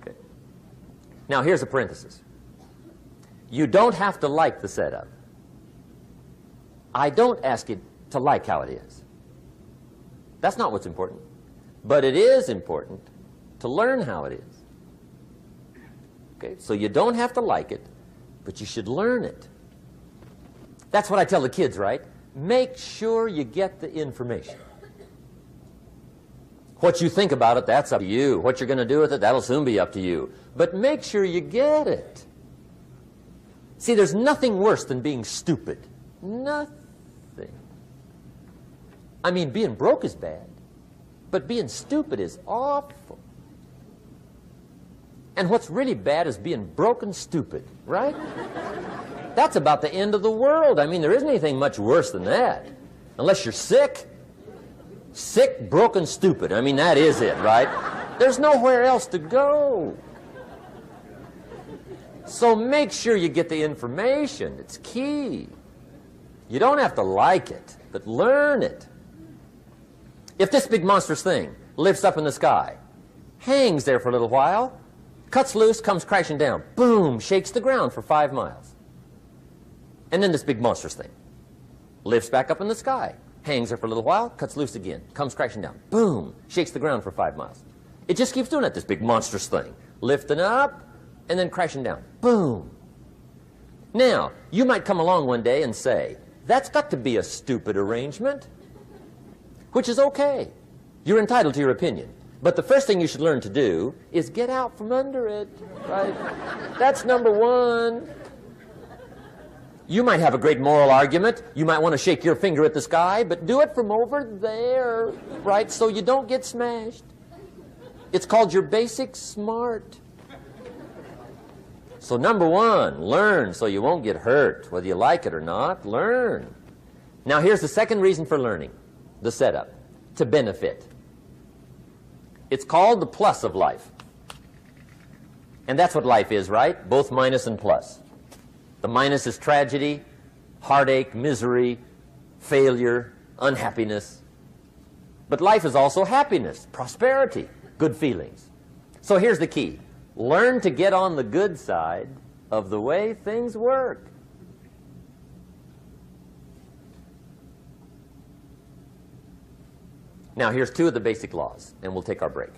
[SPEAKER 1] Okay. Now, here's a parenthesis. You don't have to like the setup. I don't ask you to like how it is. That's not what's important. But it is important to learn how it is. Okay? So you don't have to like it, but you should learn it. That's what I tell the kids, right? Make sure you get the information. What you think about it, that's up to you. What you're going to do with it, that'll soon be up to you. But make sure you get it. See, there's nothing worse than being stupid. Nothing. I mean, being broke is bad, but being stupid is awful. And what's really bad is being broke and stupid, right? That's about the end of the world. I mean, there isn't anything much worse than that. Unless you're sick. Sick, broken, stupid. I mean, that is it, right? There's nowhere else to go. So make sure you get the information. It's key. You don't have to like it, but learn it. If this big monstrous thing lifts up in the sky, hangs there for a little while, cuts loose, comes crashing down, boom, shakes the ground for 5 miles. And then this big monstrous thing lifts back up in the sky, hangs there for a little while, cuts loose again, comes crashing down, boom, shakes the ground for 5 miles. It just keeps doing that, this big monstrous thing, lifting up and then crashing down, boom. Now, you might come along one day and say, that's got to be a stupid arrangement, which is okay. You're entitled to your opinion. But the first thing you should learn to do is get out from under it, right? That's number one. You might have a great moral argument. You might want to shake your finger at the sky, but do it from over there, right, so you don't get smashed. It's called your basic smart. So number one, learn so you won't get hurt. Whether you like it or not, learn. Now here's the second reason for learning, the setup, to benefit. It's called the plus of life. And that's what life is, right? Both minus and plus. The minus is tragedy, heartache, misery, failure, unhappiness. But life is also happiness, prosperity, good feelings. So here's the key. Learn to get on the good side of the way things work. Now here's 2 of the basic laws, and we'll take our break.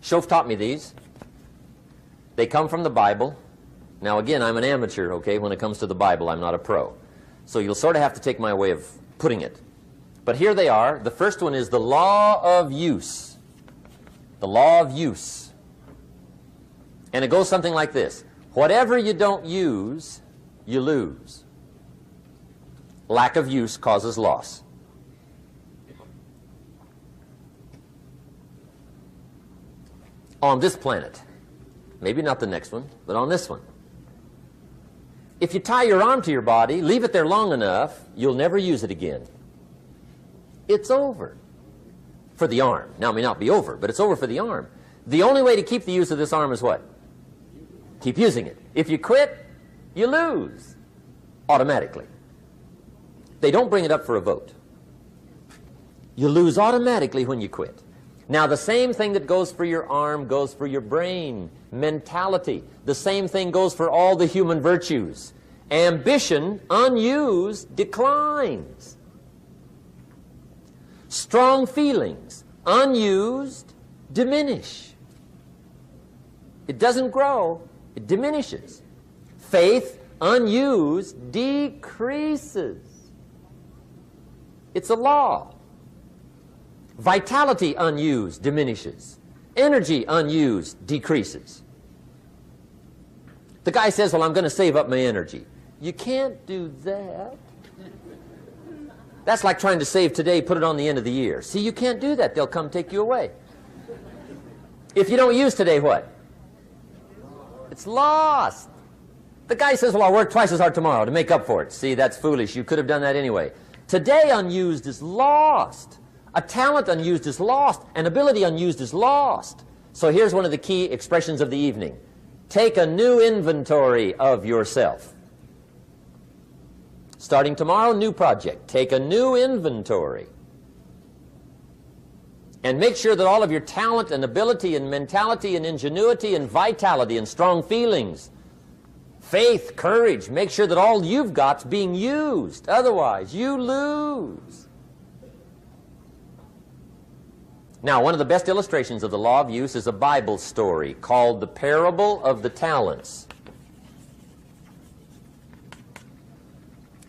[SPEAKER 1] Shof taught me these. They come from the Bible. Now again, I'm an amateur, okay? When it comes to the Bible, I'm not a pro. So you'll sort of have to take my way of putting it. But here they are. The first one is the law of use. The law of use. And it goes something like this. Whatever you don't use, you lose. Lack of use causes loss. On this planet, maybe not the next one, but on this one, if you tie your arm to your body, leave it there long enough, you'll never use it again. It's over for the arm. Now, it may not be over, but it's over for the arm. The only way to keep the use of this arm is what? Keep using it. If you quit, you lose automatically. They don't bring it up for a vote. You lose automatically when you quit. Now, the same thing that goes for your arm goes for your brain, mentality. The same thing goes for all the human virtues. Ambition, unused, declines. Strong feelings, unused, diminish. It doesn't grow, it diminishes. Faith, unused, decreases. It's a law. Vitality unused diminishes. Energy unused decreases. The guy says, well, I'm going to save up my energy. You can't do that. That's like trying to save today, put it on the end of the year. See, you can't do that. They'll come take you away. If you don't use today, what? It's lost. The guy says, well, I'll work twice as hard tomorrow to make up for it. See, that's foolish. You could have done that anyway. Today unused is lost. A talent unused is lost. An ability unused is lost. So here's one of the key expressions of the evening. Take a new inventory of yourself. Starting tomorrow, new project. Take a new inventory. And make sure that all of your talent and ability and mentality and ingenuity and vitality and strong feelings, faith, courage, make sure that all you've got's being used. Otherwise, you lose. Now, one of the best illustrations of the law of use is a Bible story called the Parable of the Talents.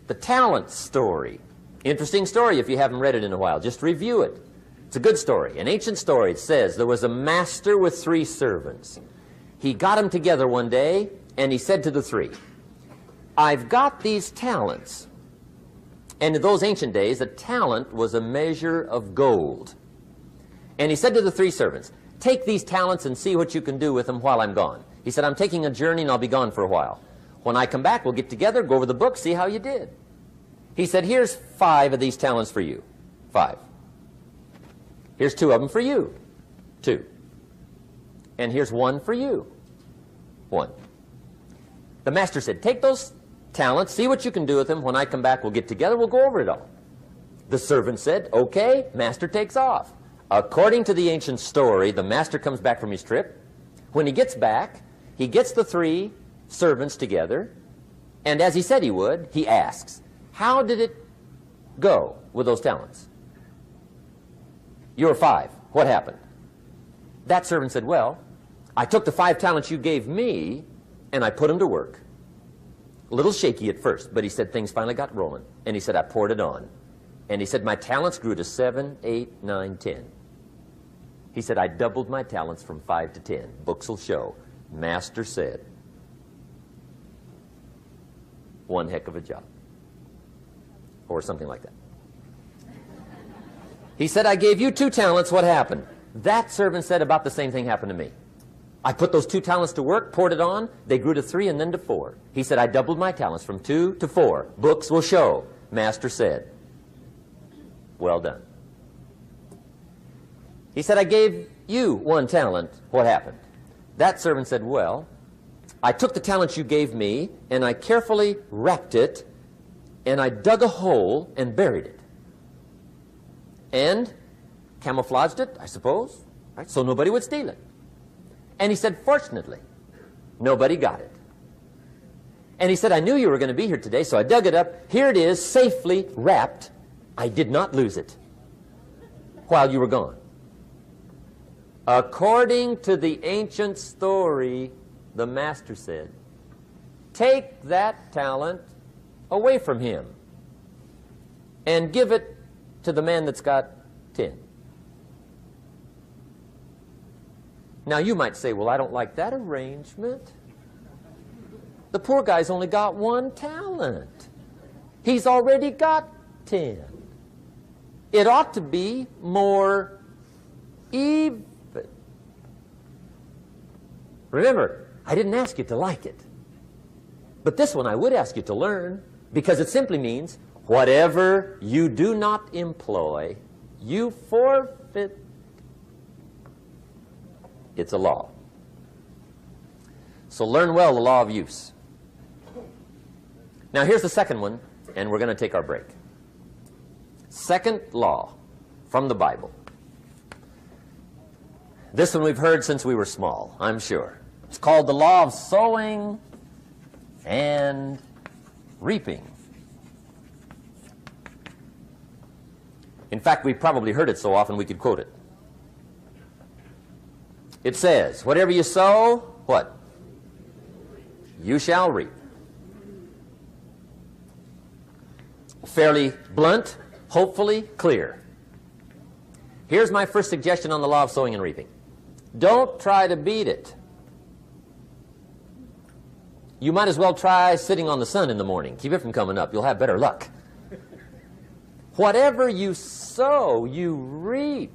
[SPEAKER 1] The talent story. Interesting story if you haven't read it in a while. Just review it. It's a good story. An ancient story. It says there was a master with 3 servants. He got them together one day and he said to the 3, I've got these talents. And in those ancient days, a talent was a measure of gold. And he said to the 3 servants, take these talents and see what you can do with them while I'm gone. He said, I'm taking a journey and I'll be gone for a while. When I come back, we'll get together, go over the book, see how you did. He said, here's 5 of these talents for you. 5. Here's 2 of them for you. 2. And here's 1 for you. 1. The master said, take those talents, see what you can do with them. When I come back, we'll get together, we'll go over it all. The servant said, okay, master takes off. According to the ancient story, the master comes back from his trip. When he gets back, he gets the 3 servants together, and as he said he would, he asks, how did it go with those talents? You were 5. What happened? That servant said, well, I took the 5 talents you gave me, and I put them to work. A little shaky at first, but he said things finally got rolling. And he said, I poured it on. And he said, my talents grew to 7, 8, 9, 10. He said, I doubled my talents from 5 to 10. Books will show. Master said, one heck of a job. Or something like that. He said, I gave you 2 talents. What happened? That servant said about the same thing happened to me. I put those 2 talents to work, poured it on. They grew to 3 and then to 4. He said, I doubled my talents from 2 to 4. Books will show. Master said, well done. He said, I gave you 1 talent. What happened? That servant said, well, I took the talent you gave me, and I carefully wrapped it, and I dug a hole and buried it. And camouflaged it, I suppose, right? So nobody would steal it. And he said, fortunately, nobody got it. And he said, I knew you were going to be here today, so I dug it up. Here it is, safely wrapped. I did not lose it while you were gone. According to the ancient story, the master said, take that talent away from him and give it to the man that's got 10. Now you might say, well, I don't like that arrangement. The poor guy's only got 1 talent. He's already got 10. It ought to be more even. Remember, I didn't ask you to like it. But this one I would ask you to learn, because it simply means whatever you do not employ, you forfeit. It's a law. So learn well the law of use. Now here's the second one, and we're going to take our break. Second law from the Bible. This one we've heard since we were small, I'm sure. It's called the law of sowing and reaping. In fact, we've probably heard it so often we could quote it. It says, whatever you sow, what? You shall reap. Fairly blunt, hopefully clear. Here's my first suggestion on the law of sowing and reaping. Don't try to beat it. You might as well try sitting on the sun in the morning. Keep it from coming up. You'll have better luck. Whatever you sow, you reap.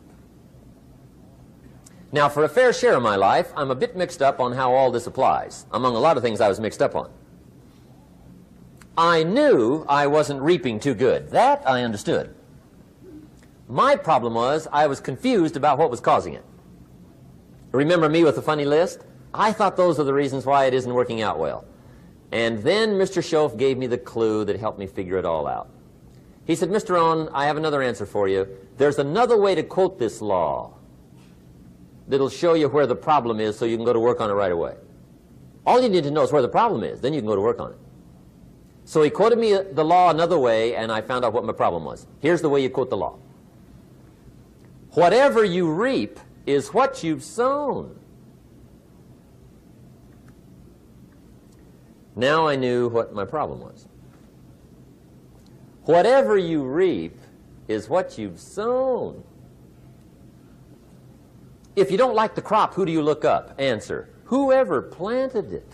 [SPEAKER 1] Now, for a fair share of my life, I'm a bit mixed up on how all this applies. Among a lot of things I was mixed up on. I knew I wasn't reaping too good. That I understood. My problem was I was confused about what was causing it. Remember me with the funny list? I thought those are the reasons why it isn't working out well. And then Mr. Schoaf gave me the clue that helped me figure it all out. He said, Mr. Rohn, I have another answer for you. There's another way to quote this law that'll show you where the problem is so you can go to work on it right away. All you need to know is where the problem is. Then you can go to work on it. So he quoted me the law another way, and I found out what my problem was. Here's the way you quote the law. Whatever you reap is what you've sown. Now I knew what my problem was. Whatever you reap is what you've sown. If you don't like the crop, who do you look up? Answer, whoever planted it.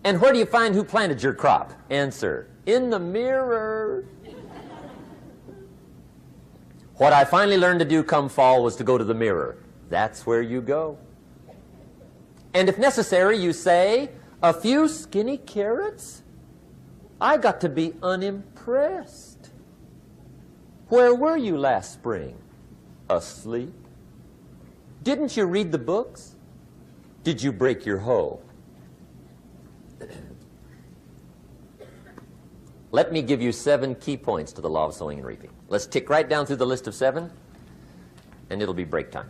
[SPEAKER 1] And where do you find who planted your crop? Answer, in the mirror. What I finally learned to do come fall was to go to the mirror. That's where you go. And if necessary, you say, a few skinny carrots? I got to be unimpressed. Where were you last spring? Asleep. Didn't you read the books? Did you break your hoe? Let me give you 7 key points to the law of sowing and reaping. Let's tick right down through the list of 7, and it'll be break time.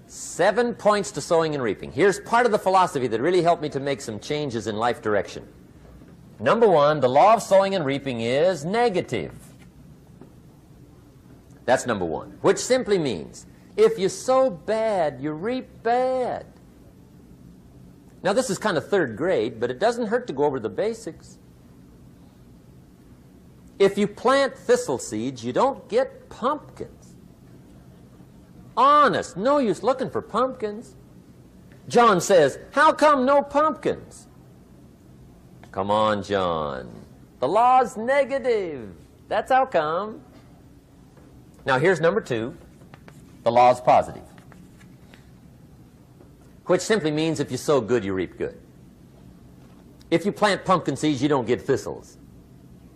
[SPEAKER 1] 7 points to sowing and reaping. Here's part of the philosophy that really helped me to make some changes in life direction. Number 1, the law of sowing and reaping is negative. That's number 1, which simply means if you sow bad, you reap bad. Now, this is kind of 3rd grade, but it doesn't hurt to go over the basics. If you plant thistle seeds, you don't get pumpkins. Honest, no use looking for pumpkins. John says, how come no pumpkins? Come on, John. The law's negative. That's how come. Now, here's number 2. The law's positive, which simply means if you sow good, you reap good. If you plant pumpkin seeds, you don't get thistles.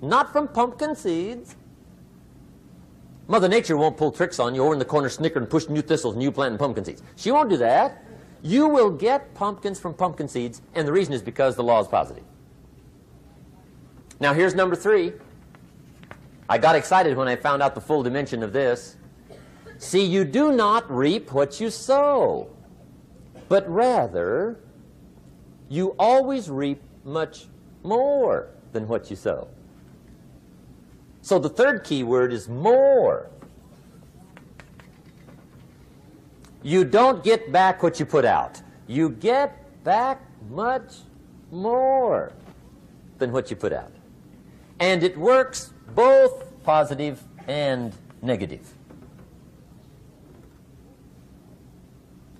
[SPEAKER 1] Not from pumpkin seeds. Mother Nature won't pull tricks on you over in the corner snickering, pushing you thistles and you planting pumpkin seeds. She won't do that. You will get pumpkins from pumpkin seeds, and the reason is because the law is positive. Now, here's number 3. I got excited when I found out the full dimension of this. See, you do not reap what you sow, but rather, you always reap much more than what you sow. So the 3rd key word is more. You don't get back what you put out. You get back much more than what you put out. And it works both positive and negative.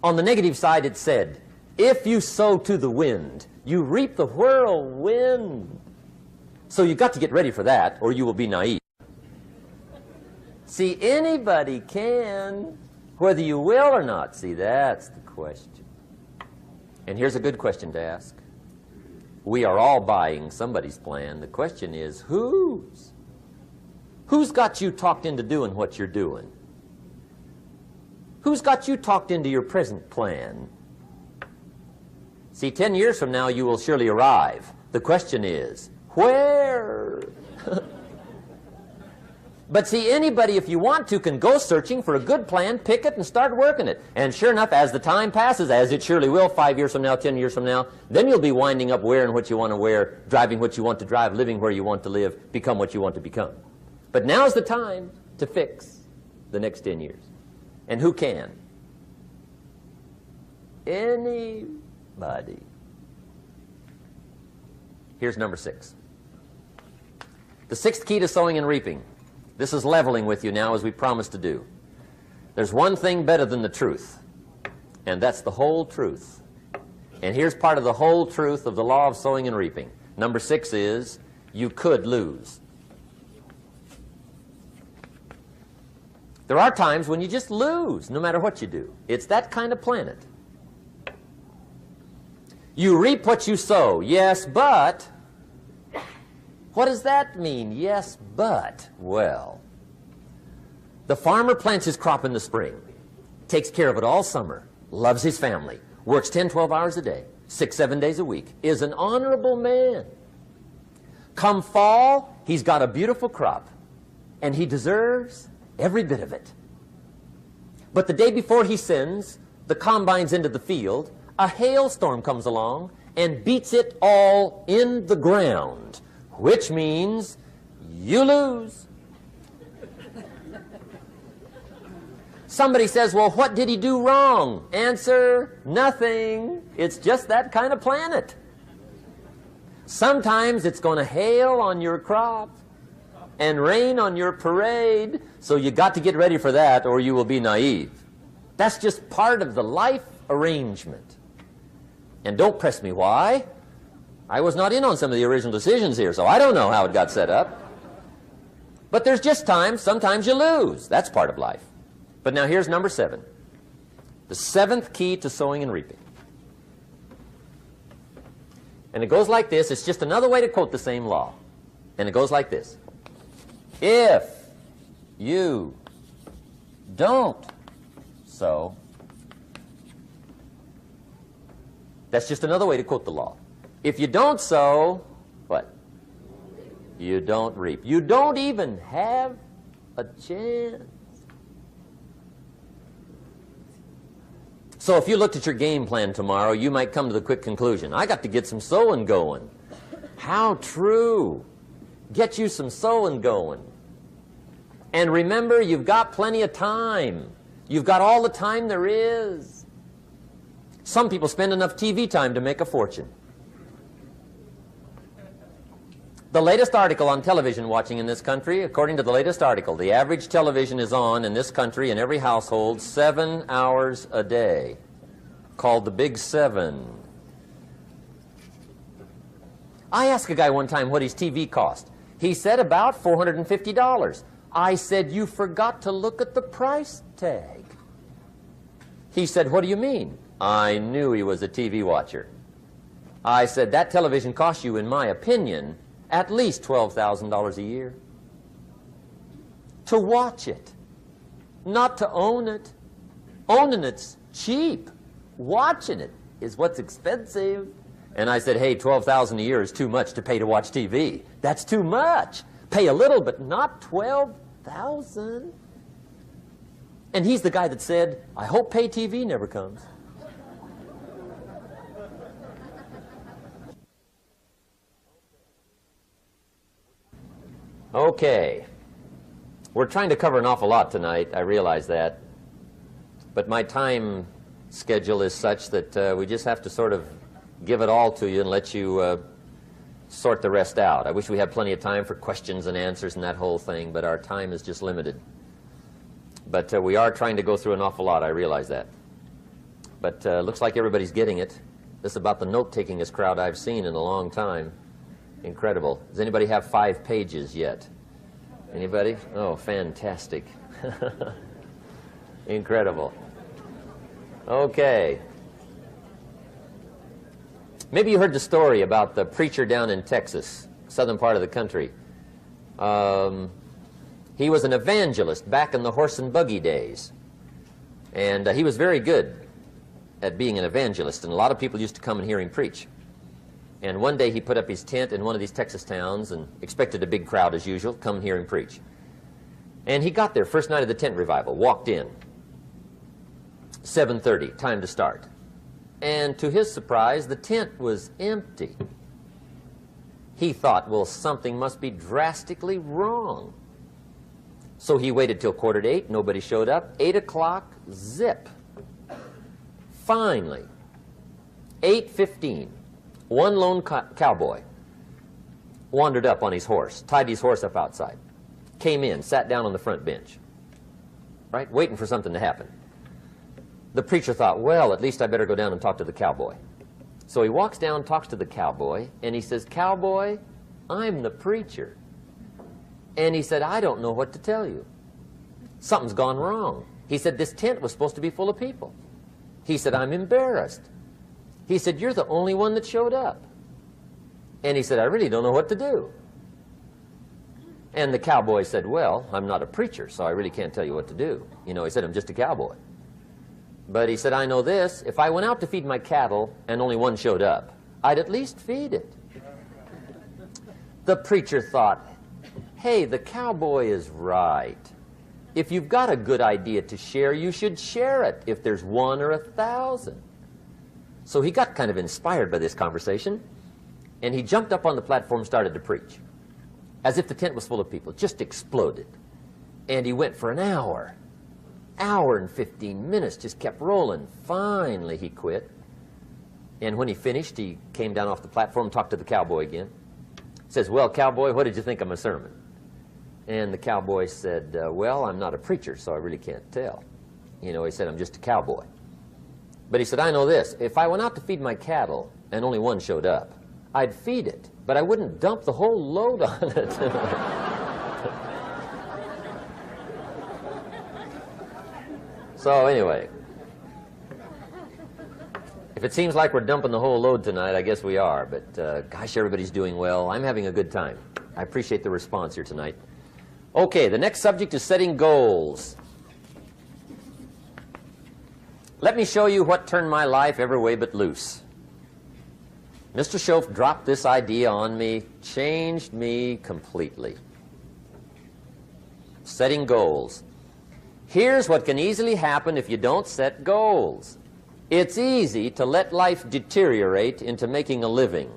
[SPEAKER 1] On the negative side, it said, if you sow to the wind, you reap the whirlwind. So you've got to get ready for that, or you will be naive. See, anybody can, whether you will or not. See, that's the question. And here's a good question to ask. We are all buying somebody's plan. The question is, whose? Who's got you talked into doing what you're doing? Who's got you talked into your present plan? See, 10 years from now, you will surely arrive. The question is, where? But see, anybody, if you want to, can go searching for a good plan, pick it, and start working it. And sure enough, as the time passes, as it surely will 5 years from now, 10 years from now, then you'll be winding up wearing what you want to wear, driving what you want to drive, living where you want to live, become what you want to become. But now's the time to fix the next 10 years. And who can? Anybody. Here's number 6. The 6th key to sowing and reaping. This is leveling with you now, as we promised to do. There's one thing better than the truth, and that's the whole truth. And here's part of the whole truth of the law of sowing and reaping. Number 6 is, you could lose. There are times when you just lose, no matter what you do. It's that kind of planet. You reap what you sow. Yes, but... What does that mean? Yes, but... Well, the farmer plants his crop in the spring, takes care of it all summer, loves his family, works 10, 12 hours a day, 6, 7 days a week, is an honorable man. Come fall, he's got a beautiful crop, and he deserves every bit of it. But the day before he sends the combines into the field, a hailstorm comes along and beats it all in the ground, which means you lose. Somebody says, well, what did he do wrong? Answer, nothing. It's just that kind of planet. Sometimes it's going to hail on your crop and rain on your parade, so you got to get ready for that or you will be naive. That's just part of the life arrangement. And don't press me why. I was not in on some of the original decisions here, so I don't know how it got set up. But there's just times, sometimes you lose. That's part of life. But now here's number 7. The 7th key to sowing and reaping. And it goes like this. It's just another way to quote the same law. And it goes like this. If you don't sow, that's just another way to quote the law. If you don't sow, what? You don't reap. You don't even have a chance. So if you looked at your game plan tomorrow, you might come to the quick conclusion, I got to get some sowing going. How true. Get you some sowing going. And remember, you've got plenty of time. You've got all the time there is. Some people spend enough TV time to make a fortune. The latest article on television watching in this country, according to the latest article, the average television is on in this country in every household 7 hours a day, called the Big 7. I asked a guy one time what his TV cost. He said about $450. I said, you forgot to look at the price tag. He said, what do you mean? I knew he was a TV watcher. I said, that television costs you, in my opinion, at least $12,000 a year. To watch it, not to own it. Owning it's cheap. Watching it is what's expensive. And I said, hey, $12,000 a year is too much to pay to watch TV. That's too much. Pay a little, but not $12,000. And he's the guy that said, I hope pay TV never comes. Okay. We're trying to cover an awful lot tonight, I realize that. But my time schedule is such that we just have to sort of give it all to you and let you sort the rest out. I wish we had plenty of time for questions and answers and that whole thing, but our time is just limited. But we are trying to go through an awful lot, I realize that. But looks like everybody's getting it. This is about the note-takingest crowd I've seen in a long time. Incredible. Does anybody have 5 pages yet? Anybody? Oh, fantastic. Incredible. Okay. Maybe you heard the story about the preacher down in Texas, southern part of the country. He was an evangelist back in the horse and buggy days. And he was very good at being an evangelist, and a lot of people used to come and hear him preach. And one day he put up his tent in one of these Texas towns and expected a big crowd as usual, come and hear him preach. And he got there, first night of the tent revival, walked in. 7:30, time to start. And to his surprise, the tent was empty. He thought, well, something must be drastically wrong. So he waited till 7:45, nobody showed up. 8 o'clock, zip. Finally, 8:15, one lone cowboy wandered up on his horse, tied his horse up outside, came in, sat down on the front bench, right, waiting for something to happen. The preacher thought, well, at least I better go down and talk to the cowboy. So he walks down, talks to the cowboy, and he says, Cowboy, I'm the preacher. And he said, I don't know what to tell you. Something's gone wrong. He said, this tent was supposed to be full of people. He said, I'm embarrassed. He said, you're the only one that showed up. And he said, I really don't know what to do. And the cowboy said, well, I'm not a preacher, so I really can't tell you what to do. You know, he said, I'm just a cowboy. But he said, I know this, if I went out to feed my cattle and only one showed up, I'd at least feed it. The preacher thought, hey, the cowboy is right. If you've got a good idea to share, you should share it, if there's 1 or 1,000. So he got kind of inspired by this conversation, and he jumped up on the platform and started to preach, as if the tent was full of people, just exploded. And he went for an hour and 15 minutes, just kept rolling. Finally, he quit. And when he finished, he came down off the platform and talked to the cowboy again. Says, well, cowboy, what did you think of my sermon? And the cowboy said, well, I'm not a preacher, so I really can't tell. You know, he said, I'm just a cowboy. But he said, I know this. If I went out to feed my cattle and only one showed up, I'd feed it, but I wouldn't dump the whole load on it. So anyway, if it seems like we're dumping the whole load tonight, I guess we are. But gosh, everybody's doing well. I'm having a good time. I appreciate the response here tonight. Okay, the next subject is setting goals. Let me show you what turned my life every way but loose. Mr. Schoaf dropped this idea on me, changed me completely. Setting goals. Here's what can easily happen if you don't set goals. It's easy to let life deteriorate into making a living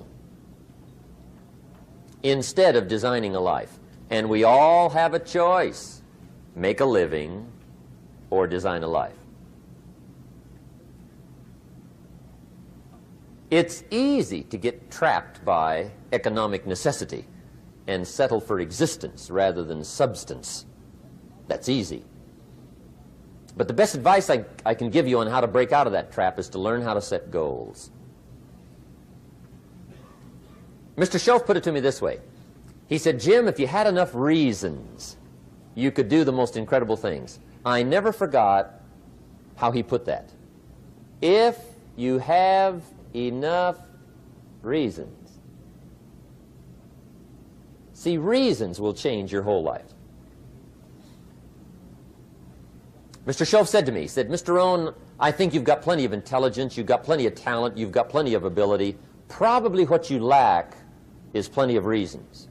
[SPEAKER 1] instead of designing a life. And we all have a choice. Make a living or design a life. It's easy to get trapped by economic necessity and settle for existence rather than substance. That's easy. But the best advice I can give you on how to break out of that trap is to learn how to set goals. Mr. Schoaf put it to me this way. He said, Jim, if you had enough reasons, you could do the most incredible things. I never forgot how he put that. If you have enough reasons. See, reasons will change your whole life. Mr. Schoaf said to me, he said, Mr. Rohn, I think you've got plenty of intelligence, you've got plenty of talent, you've got plenty of ability. Probably what you lack is plenty of reasons.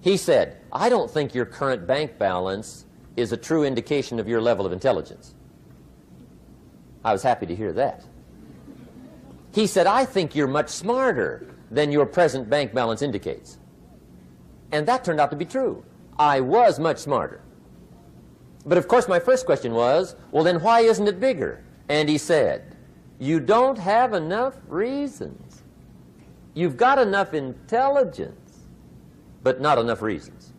[SPEAKER 1] He said, I don't think your current bank balance is a true indication of your level of intelligence. I was happy to hear that. He said, I think you're much smarter than your present bank balance indicates. And that turned out to be true. I was much smarter. But of course my first question was, well then why isn't it bigger? And he said, you don't have enough reasons. You've got enough intelligence, but not enough reasons.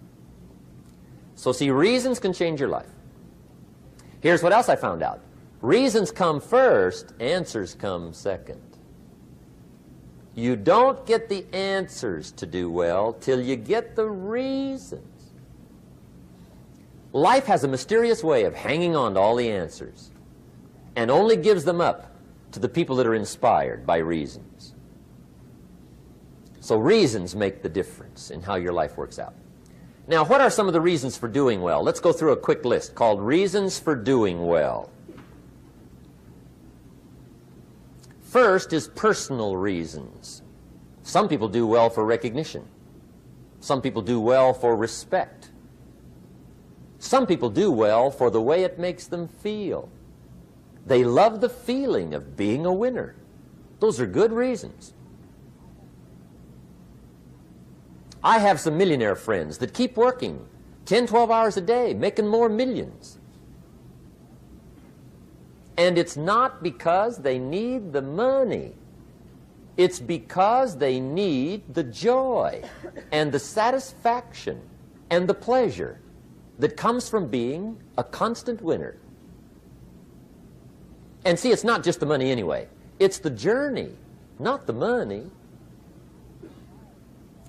[SPEAKER 1] So see, reasons can change your life. Here's what else I found out. Reasons come first, answers come second. You don't get the answers to do well till you get the reasons. Life has a mysterious way of hanging on to all the answers and only gives them up to the people that are inspired by reasons. So reasons make the difference in how your life works out. Now, what are some of the reasons for doing well? Let's go through a quick list called Reasons for Doing Well. First is personal reasons. Some people do well for recognition. Some people do well for respect. Some people do well for the way it makes them feel. They love the feeling of being a winner. Those are good reasons. I have some millionaire friends that keep working 10, 12 hours a day, making more millions. And it's not because they need the money. It's because they need the joy and the satisfaction and the pleasure that comes from being a constant winner. And see, it's not just the money anyway. It's the journey, not the money.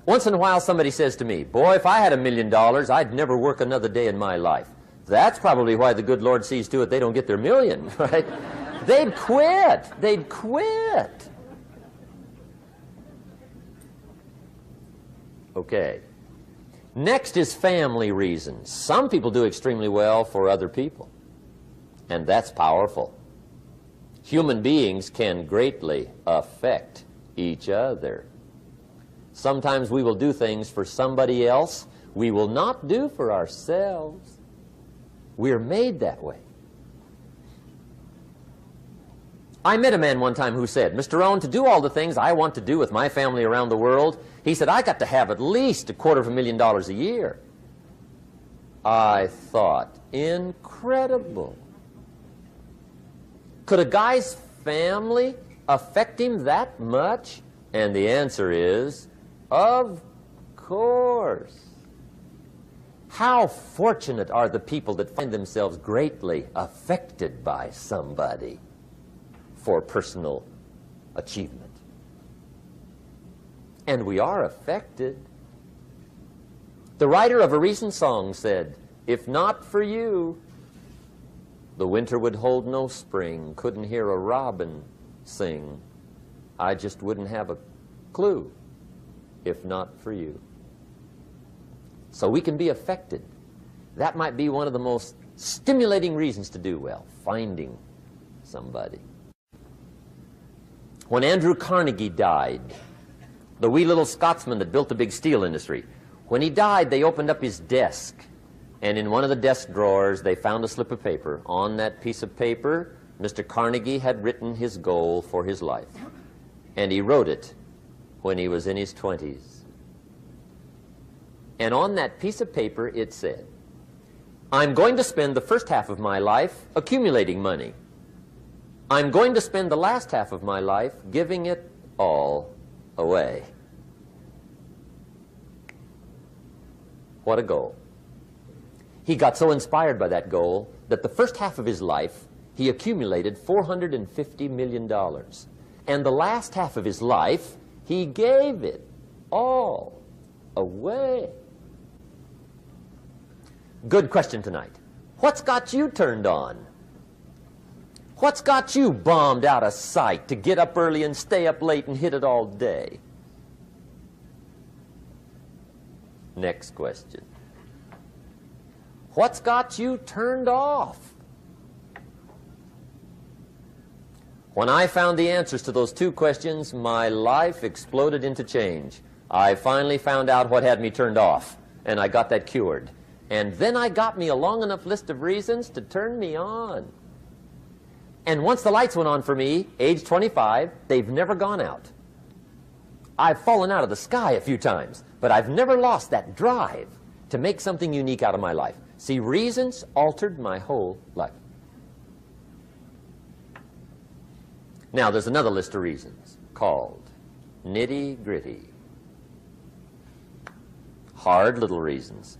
[SPEAKER 1] Once in a while somebody says to me, boy, if I had $1 million, I'd never work another day in my life. That's probably why the good Lord sees to it they don't get their million, right? They'd quit. They'd quit. Okay. Next is family reasons. Some people do extremely well for other people, and that's powerful. Human beings can greatly affect each other. Sometimes we will do things for somebody else we will not do for ourselves. We're made that way. I met a man one time who said, Mr. Rohn, to do all the things I want to do with my family around the world, he said, I got to have at least $250,000 a year. I thought, incredible. Could a guy's family affect him that much? And the answer is, of course. How fortunate are the people that find themselves greatly affected by somebody for personal achievement. And we are affected. The writer of a recent song said, "If not for you, the winter would hold no spring, couldn't hear a robin sing. I just wouldn't have a clue if not for you." So we can be affected. That might be one of the most stimulating reasons to do well, finding somebody. When Andrew Carnegie died, the wee little Scotsman that built the big steel industry, when he died, they opened up his desk, and in one of the desk drawers, they found a slip of paper. On that piece of paper, Mr. Carnegie had written his goal for his life, and he wrote it when he was in his 20s. And on that piece of paper, it said, "I'm going to spend the first half of my life accumulating money. I'm going to spend the last half of my life giving it all away." What a goal. He got so inspired by that goal that the first half of his life, he accumulated $450 million. And the last half of his life, he gave it all away. Good question tonight. What's got you turned on? What's got you bombed out of sight to get up early and stay up late and hit it all day? Next question. What's got you turned off? When I found the answers to those two questions, my life exploded into change. I finally found out what had me turned off, and I got that cured. And then I got me a long enough list of reasons to turn me on. And once the lights went on for me, age 25, they've never gone out. I've fallen out of the sky a few times, but I've never lost that drive to make something unique out of my life. See, reasons altered my whole life. Now, there's another list of reasons called nitty-gritty. Hard little reasons.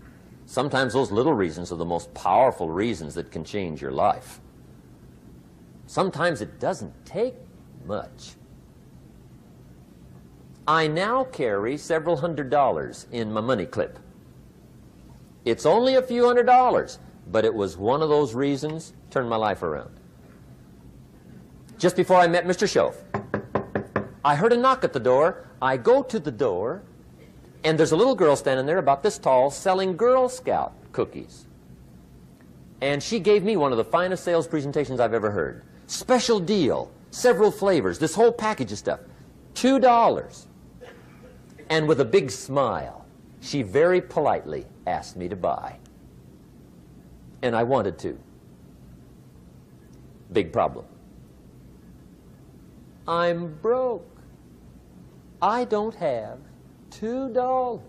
[SPEAKER 1] Sometimes those little reasons are the most powerful reasons that can change your life. Sometimes it doesn't take much. I now carry several $100s in my money clip. It's only a few $100s, but it was one of those reasons turned my life around. Just before I met Mr. Schoaf, I heard a knock at the door. I go to the door, and there's a little girl standing there about this tall selling Girl Scout cookies. And she gave me one of the finest sales presentations I've ever heard. Special deal, several flavors, this whole package of stuff, $2. And with a big smile, she very politely asked me to buy. And I wanted to. Big problem. I'm broke. I don't have $2.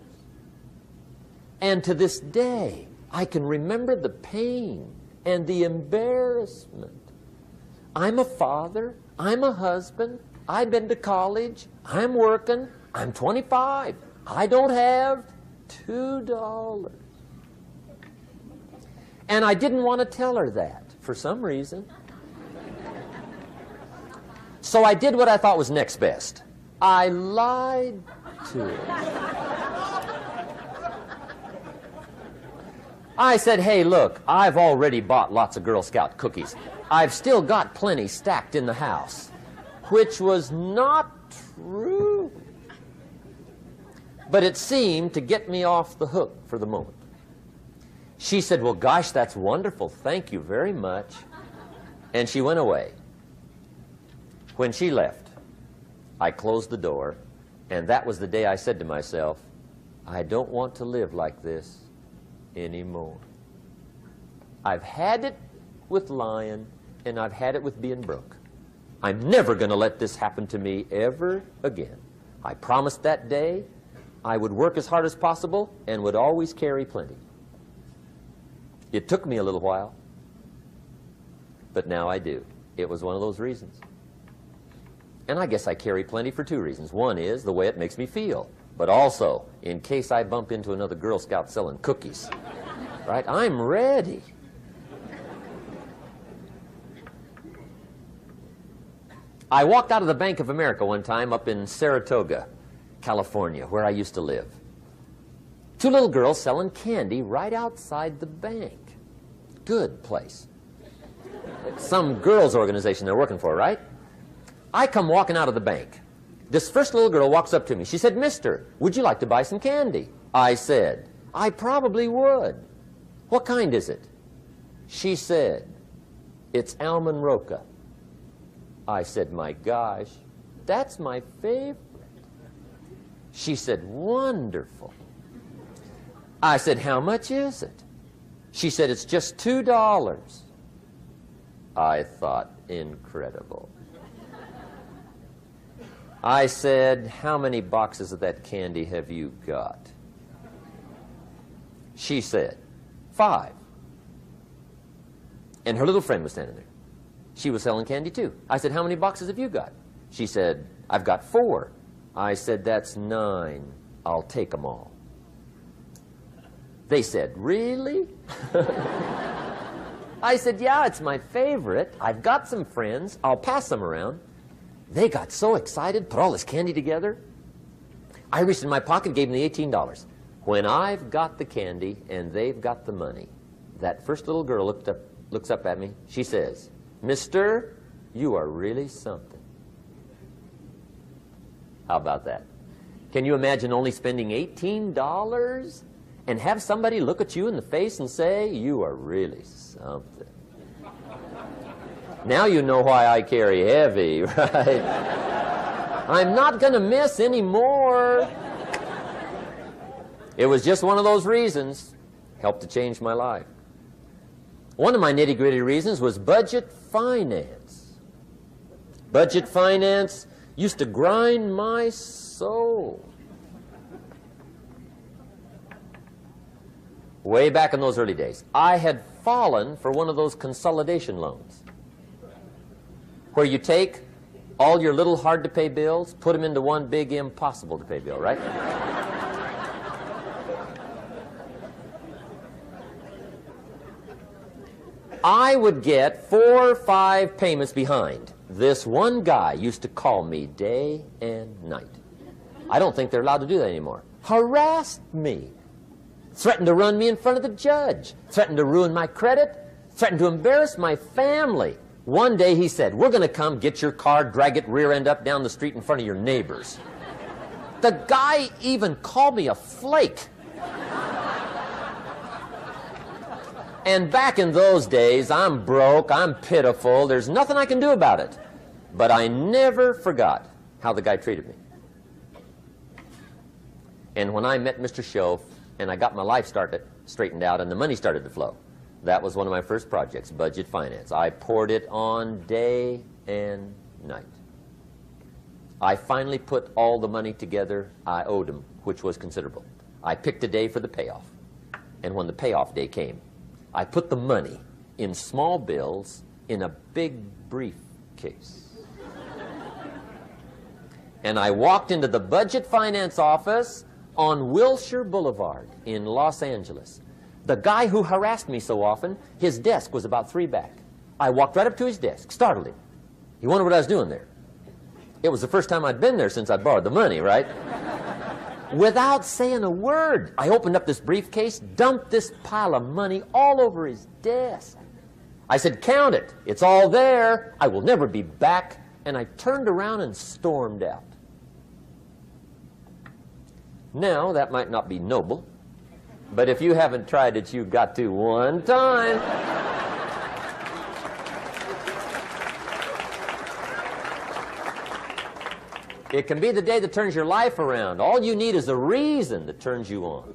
[SPEAKER 1] And to this day, I can remember the pain and the embarrassment. I'm a father. I'm a husband. I've been to college. I'm working. I'm 25. I don't have $2. And I didn't want to tell her that for some reason. So I did what I thought was next best. I lied to her. I said, "Hey, look, I've already bought lots of Girl Scout cookies. I've still got plenty stacked in the house," which was not true. But it seemed to get me off the hook for the moment. She said, "Well, gosh, that's wonderful. Thank you very much." And she went away. When she left, I closed the door, and that was the day I said to myself, I don't want to live like this anymore. I've had it with lying, and I've had it with being broke. I'm never going to let this happen to me ever again. I promised that day I would work as hard as possible and would always carry plenty. It took me a little while, but now I do. It was one of those reasons. And I guess I carry plenty for two reasons. One is the way it makes me feel, but also in case I bump into another Girl Scout selling cookies. right? I'm ready. I walked out of the Bank of America one time up in Saratoga, California, where I used to live. Two little girls selling candy right outside the bank. Good place. Some girls' organization they're working for, right? I come walking out of the bank. This first little girl walks up to me. She said, "Mister, would you like to buy some candy?" I said, "I probably would." "What kind is it?" She said, "It's almond roca." I said, "My gosh, that's my favorite." She said, "Wonderful." I said, "How much is it?" She said, "It's just $2. I thought, incredible. I said, "How many boxes of that candy have you got?" She said, 5. And her little friend was standing there. She was selling candy too. I said, "How many boxes have you got?" She said, "I've got 4. I said, "That's 9. I'll take them all." They said, "Really?" I said, "Yeah, it's my favorite. I've got some friends. I'll pass them around." They got so excited, put all this candy together. I reached in my pocket, gave them the $18. When I've got the candy and they've got the money, that first little girl looks up at me. She says, "Mister, you are really something." How about that? Can you imagine only spending $18 and have somebody look at you in the face and say, "You are really something"? Now you know why I carry heavy, right? I'm not going to miss anymore. It was just one of those reasons. Helped to change my life. One of my nitty-gritty reasons was budget finance. Budget finance used to grind my soul. Way back in those early days, I had fallen for one of those consolidation loans, where you take all your little hard-to-pay bills, put them into one big impossible-to-pay bill, right? I would get 4 or 5 payments behind. This one guy used to call me day and night. I don't think they're allowed to do that anymore. Harassed me. Threatened to run me in front of the judge. Threatened to ruin my credit. Threatened to embarrass my family. One day he said, "We're going to come get your car, drag it rear end up down the street in front of your neighbors." The guy even called me a flake. And back in those days, I'm broke, I'm pitiful, there's nothing I can do about it. But I never forgot how the guy treated me. And when I met Mr. Schoaf and I got my life straightened out and the money started to flow, that was one of my first projects, budget finance. I poured it on day and night. I finally put all the money together I owed him, which was considerable. I picked a day for the payoff. And when the payoff day came, I put the money in small bills in a big briefcase. And I walked into the budget finance office on Wilshire Boulevard in Los Angeles. The guy who harassed me so often, his desk was about 3 back. I walked right up to his desk, startled him. He wondered what I was doing there. It was the first time I'd been there since I'd borrowed the money, right? Without saying a word, I opened up this briefcase, dumped this pile of money all over his desk. I said, "Count it. It's all there. I will never be back." And I turned around and stormed out. Now, that might not be noble, but if you haven't tried it, you've got to one time. It can be the day that turns your life around. All you need is a reason that turns you on.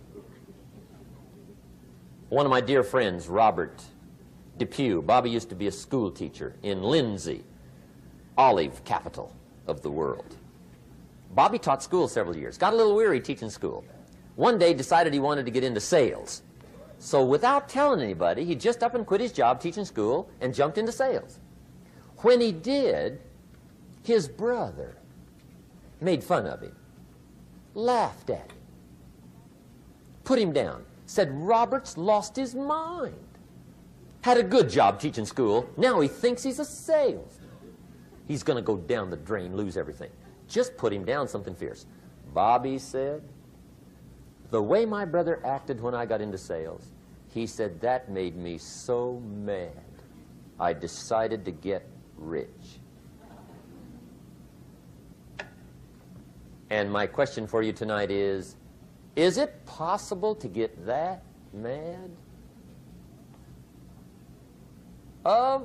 [SPEAKER 1] One of my dear friends, Robert Depew, Bobby used to be a school teacher in Lindsay, olive capital of the world. Bobby taught school several years, got a little weary teaching school. One day decided he wanted to get into sales. So without telling anybody, he just up and quit his job teaching school and jumped into sales. When he did, his brother made fun of him, laughed at him, put him down, said Robert's lost his mind. Had a good job teaching school. Now he thinks he's a salesman. He's going to go down the drain, lose everything. Just put him down something fierce. Bobby said, the way my brother acted when I got into sales, he said, that made me so mad. I decided to get rich. And my question for you tonight is it possible to get that mad? Of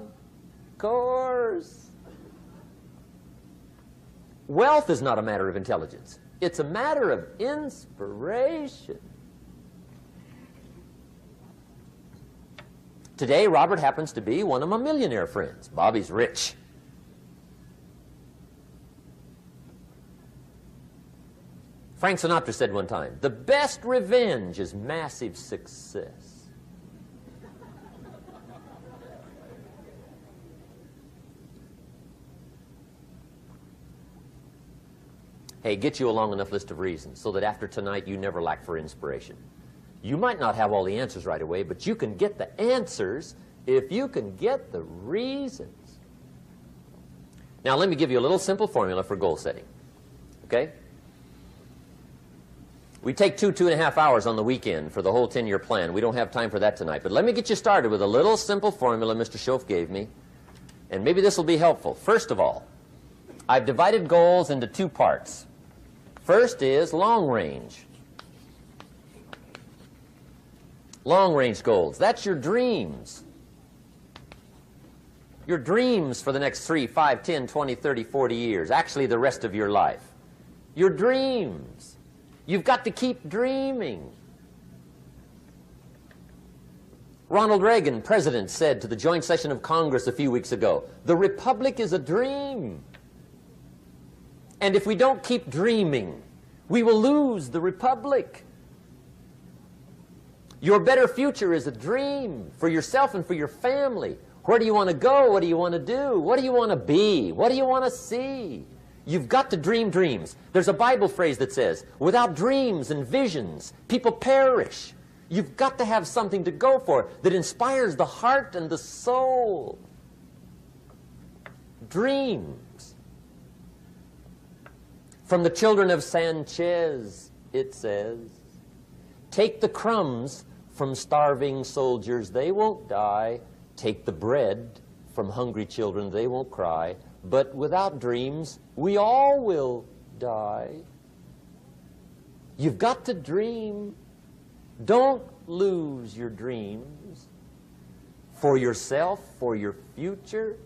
[SPEAKER 1] course. Wealth is not a matter of intelligence. It's a matter of inspiration. Today, Robert happens to be one of my millionaire friends. Bobby's rich. Frank Sinatra said one time, the best revenge is massive success. Hey, get you a long enough list of reasons so that after tonight you never lack for inspiration. You might not have all the answers right away, but you can get the answers if you can get the reasons. Now, let me give you a little simple formula for goal setting. Okay? We take 2.5 hours on the weekend for the whole 10-year plan. We don't have time for that tonight. But let me get you started with a little simple formula Mr. Schoaf gave me. And maybe this will be helpful. First of all, I've divided goals into 2 parts. First is long range. Long range goals. That's your dreams. Your dreams for the next 3, 5, 10, 20, 30, 40 years. Actually, the rest of your life. Your dreams. You've got to keep dreaming. Ronald Reagan, president, said to the joint session of Congress a few weeks ago, the Republic is a dream. And if we don't keep dreaming, we will lose the Republic. Your better future is a dream for yourself and for your family. Where do you want to go? What do you want to do? What do you want to be? What do you want to see? You've got to dream dreams. There's a Bible phrase that says, without dreams and visions, people perish. You've got to have something to go for that inspires the heart and the soul. Dreams. From the children of Sanchez, it says, take the crumbs from starving soldiers, they won't die. Take the bread from hungry children, they won't cry. But without dreams, we all will die. You've got to dream. Don't lose your dreams for yourself, for your future,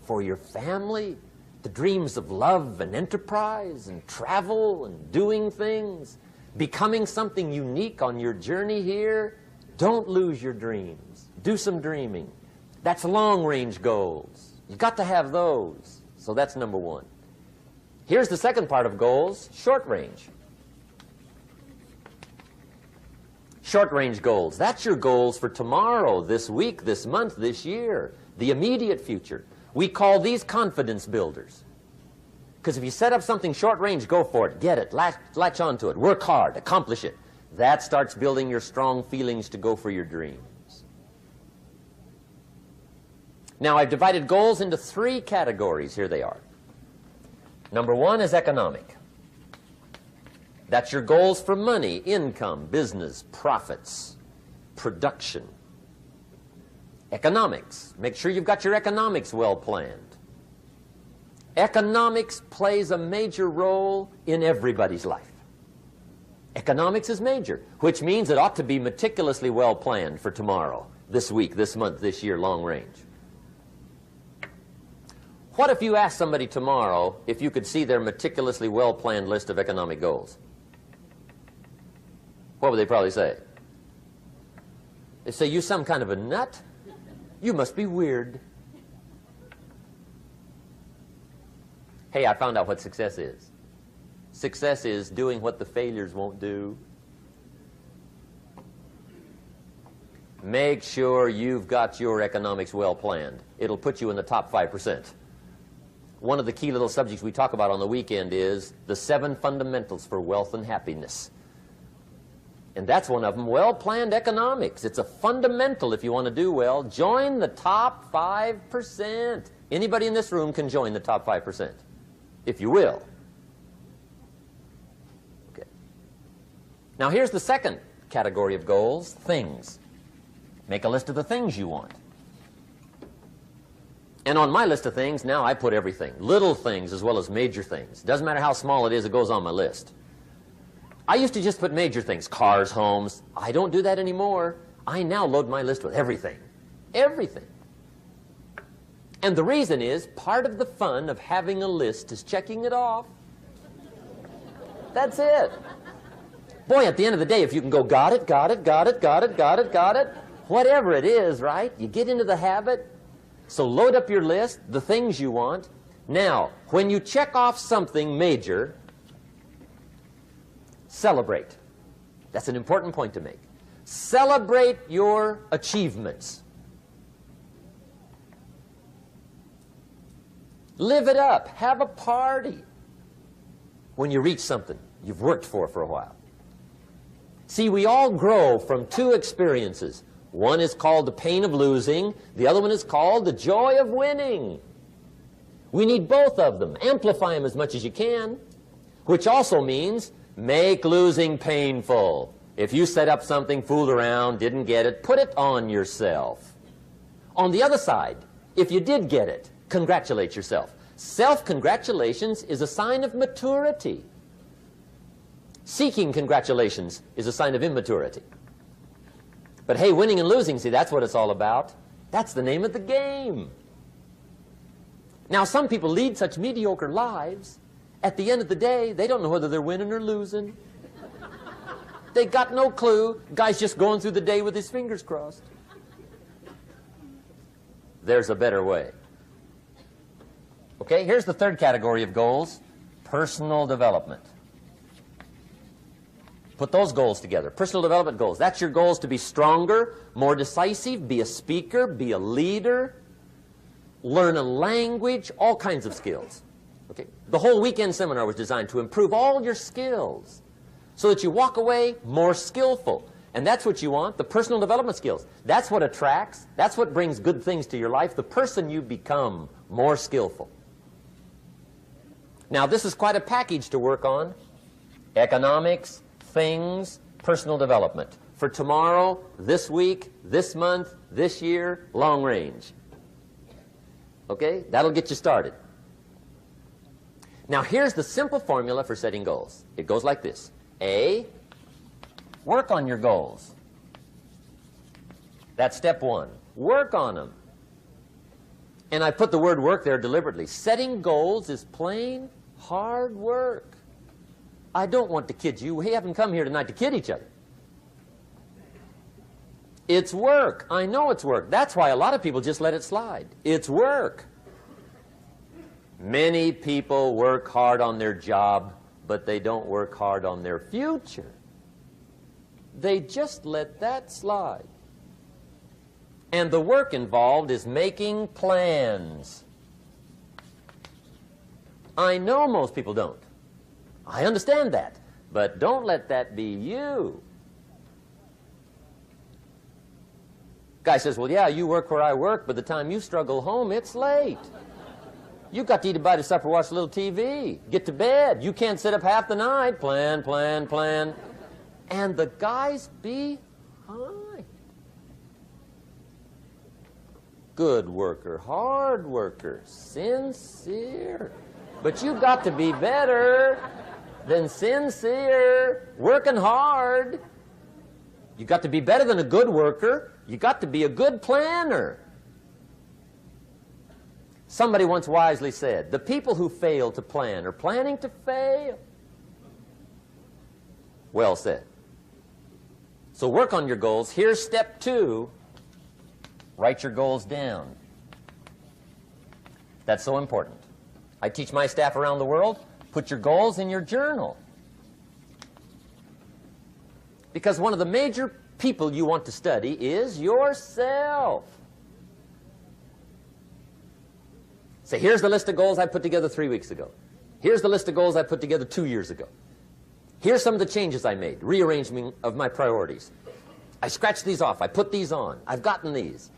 [SPEAKER 1] for your family. The dreams of love and enterprise and travel and doing things, becoming something unique on your journey here. Don't lose your dreams. Do some dreaming. That's long-range goals. You've got to have those. So that's number 1. Here's the second part of goals, short-range. Short-range goals. That's your goals for tomorrow, this week, this month, this year, the immediate future. We call these confidence builders. Because if you set up something short-range, go for it, get it, latch onto it, work hard, accomplish it. That starts building your strong feelings to go for your dreams. Now, I've divided goals into 3 categories. Here they are. Number 1 is economic. That's your goals for money, income, business, profits, production. Economics. Make sure you've got your economics well planned. Economics plays a major role in everybody's life. Economics is major, which means it ought to be meticulously well planned for tomorrow, this week, this month, this year, long range. What if you asked somebody tomorrow if you could see their meticulously well-planned list of economic goals? What would they probably say? They'd say, you some kind of a nut? You must be weird. Hey, I found out what success is. Success is doing what the failures won't do. Make sure you've got your economics well planned. It'll put you in the top 5%. One of the key little subjects we talk about on the weekend is the 7 fundamentals for wealth and happiness. And that's one of them, well-planned economics. It's a fundamental if you want to do well. Join the top 5%. Anybody in this room can join the top 5%, if you will. Okay. Now here's the second category of goals, things. Make a list of the things you want. And on my list of things, now I put everything. Little things as well as major things. Doesn't matter how small it is, it goes on my list. I used to just put major things, cars, homes. I don't do that anymore. I now load my list with everything. Everything. And the reason is, part of the fun of having a list is checking it off. That's it. Boy, at the end of the day, if you can go, got it, got it, got it, got it, got it, got it, whatever it is, right? You get into the habit. So load up your list, the things you want. Now, when you check off something major, celebrate. That's an important point to make. Celebrate your achievements. Live it up. Have a party when you reach something you've worked for a while. See, we all grow from two experiences. One is called the pain of losing. The other one is called the joy of winning. We need both of them. Amplify them as much as you can, which also means make losing painful. If you set up something, fooled around, didn't get it, put it on yourself. On the other side, if you did get it, congratulate yourself. Self-congratulations is a sign of maturity. Seeking congratulations is a sign of immaturity. But hey, winning and losing, see, that's what it's all about. That's the name of the game. Now, some people lead such mediocre lives, at the end of the day, they don't know whether they're winning or losing. They got no clue. Guy's just going through the day with his fingers crossed. There's a better way. Okay, here's the third category of goals, personal development. Put those goals together. Personal development goals. That's your goals to be stronger, more decisive, be a speaker, be a leader, learn a language, all kinds of skills. Okay? The whole weekend seminar was designed to improve all your skills so that you walk away more skillful. And that's what you want, the personal development skills. That's what attracts, that's what brings good things to your life, the person you become more skillful. Now, this is quite a package to work on. Economics, things, personal development. For tomorrow, this week, this month, this year, long range. Okay? That'll get you started. Now, here's the simple formula for setting goals. It goes like this. A, work on your goals. That's step one. Work on them. And I put the word work there deliberately. Setting goals is plain hard work. I don't want to kid you. We haven't come here tonight to kid each other. It's work. I know it's work. That's why a lot of people just let it slide. It's work. Many people work hard on their job, but they don't work hard on their future. They just let that slide. And the work involved is making plans. I know most people don't. I understand that. But don't let that be you. Guy says, well, yeah, you work where I work, but by the time you struggle home, it's late. You got to eat a bite of supper, watch a little TV, get to bed. You can't sit up half the night. Plan, plan, plan. And the guy's behind. Good worker, hard worker, sincere. But you've got to be better than sincere, working hard. You've got to be better than a good worker. You've got to be a good planner. Somebody once wisely said, the people who fail to plan are planning to fail. Well said. So work on your goals. Here's step two. Write your goals down. That's so important. I teach my staff around the world, put your goals in your journal. Because one of the major people you want to study is yourself. Say, here's the list of goals I put together 3 weeks ago. Here's the list of goals I put together 2 years ago. Here's some of the changes I made, rearrangement of my priorities. I scratched these off. I put these on. I've gotten these.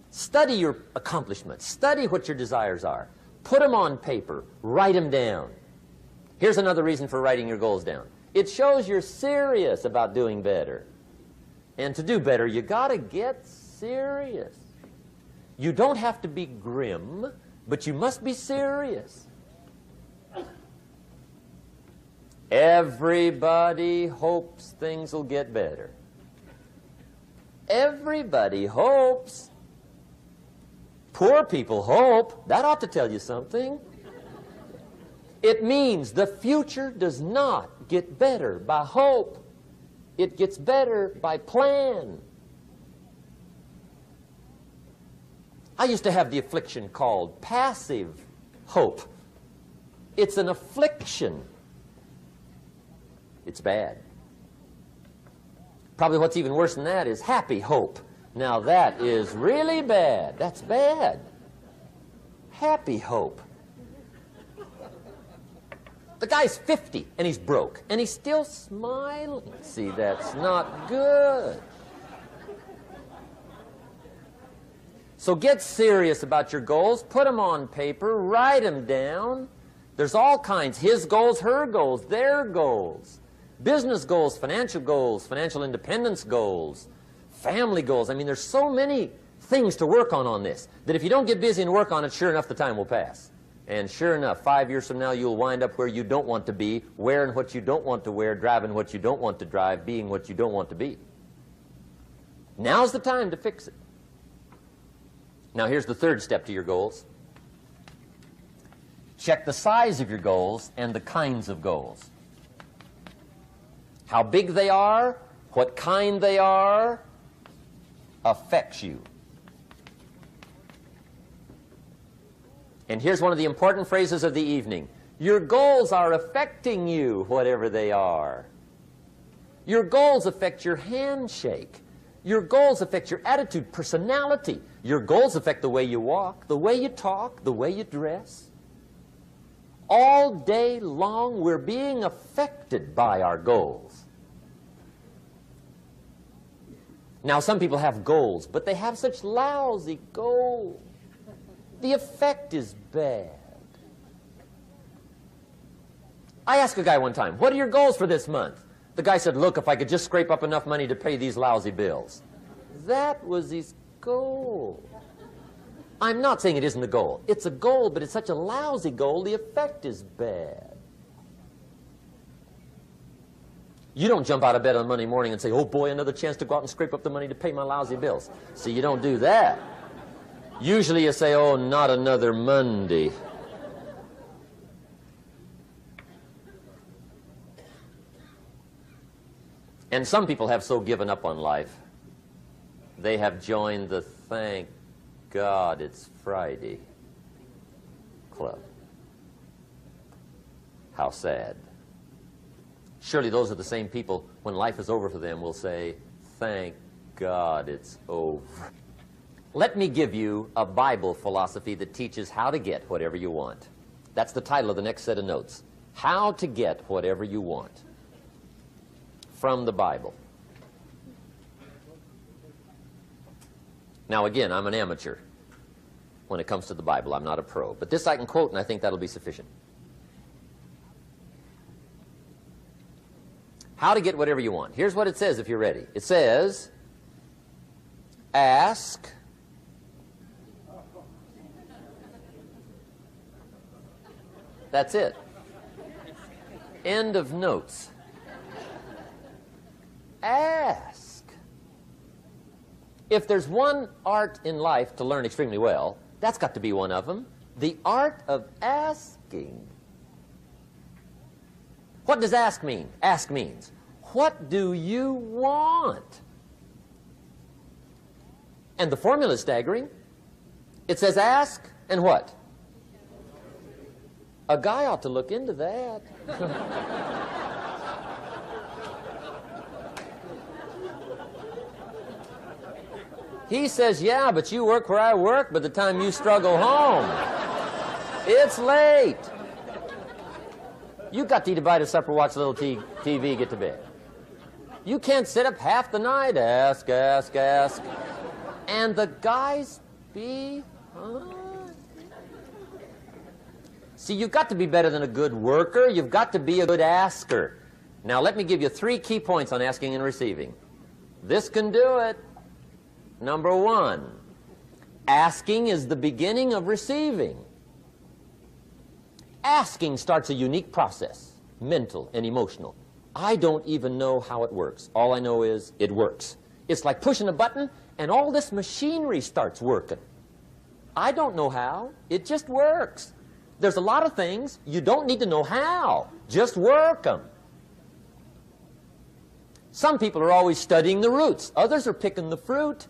[SPEAKER 1] Study your accomplishments. Study what your desires are. Put them on paper. Write them down. Here's another reason for writing your goals down. It shows you're serious about doing better. And to do better, you got to get serious. You don't have to be grim, but you must be serious. Everybody hopes things will get better. Everybody hopes. Poor people hope. That ought to tell you something. It means the future does not get better by hope. It gets better by plan. I used to have the affliction called passive hope. It's an affliction. It's bad. Probably what's even worse than that is happy hope. Now that is really bad. That's bad. Happy hope. The guy's 50 and he's broke and he's still smiling. See, that's not good. So get serious about your goals. Put them on paper. Write them down. There's all kinds. His goals, her goals, their goals. Business goals, financial independence goals, family goals. I mean, there's so many things to work on this that if you don't get busy and work on it, sure enough, the time will pass. And sure enough, 5 years from now, you'll wind up where you don't want to be, wearing what you don't want to wear, driving what you don't want to drive, being what you don't want to be. Now's the time to fix it. Now, here's the third step to your goals. Check the size of your goals and the kinds of goals. How big they are, what kind they are, affects you. And here's one of the important phrases of the evening. Your goals are affecting you, whatever they are. Your goals affect your handshake. Your goals affect your attitude, personality. Your goals affect the way you walk, the way you talk, the way you dress. All day long, we're being affected by our goals. Now, some people have goals, but they have such lousy goals. The effect is bad. I asked a guy one time, what are your goals for this month? The guy said, look, if I could just scrape up enough money to pay these lousy bills. That was his goal. I'm not saying it isn't a goal. It's a goal, but it's such a lousy goal, the effect is bad. You don't jump out of bed on Monday morning and say, oh boy, another chance to go out and scrape up the money to pay my lousy bills. See, you don't do that. Usually you say, oh, not another Monday. And some people have so given up on life, they have joined the thank God it's Friday club. How sad. Surely those are the same people, when life is over for them, will say, thank God it's over. Let me give you a Bible philosophy that teaches how to get whatever you want. That's the title of the next set of notes. How to get whatever you want. From the Bible. Now again, I'm an amateur when it comes to the Bible. I'm not a pro. But this I can quote, and I think that'll be sufficient. How to get whatever you want. Here's what it says if you're ready. It says, ask. That's it. End of notes. Ask. If there's one art in life to learn extremely well, that's got to be one of them. The art of asking. What does ask mean? Ask means, what do you want? And the formula is staggering. It says ask and what? A guy ought to look into that. He says, yeah, but you work where I work. By the time you struggle home, it's late. You got to eat a bite of supper, watch a little TV, get to bed. You can't sit up half the night, ask. And the guys be... See, you've got to be better than a good worker. You've got to be a good asker. Now, let me give you 3 key points on asking and receiving. This can do it. Number 1, asking is the beginning of receiving. Asking starts a unique process, mental and emotional. I don't even know how it works. All I know is it works. It's like pushing a button and all this machinery starts working. I don't know how. It just works. There's a lot of things you don't need to know how. Just work them. Some people are always studying the roots. Others are picking the fruit.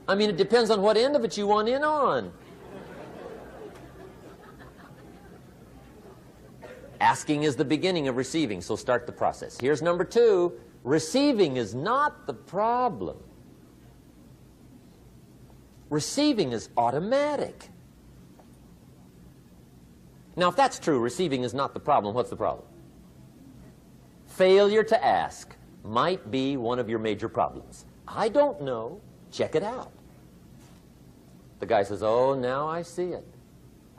[SPEAKER 1] I mean, it depends on what end of it you want in on. Asking is the beginning of receiving, so start the process. Here's number 2. Receiving is not the problem. Receiving is automatic. Now, if that's true, receiving is not the problem, what's the problem? Failure to ask might be one of your major problems. I don't know. Check it out. The guy says, oh, now I see it.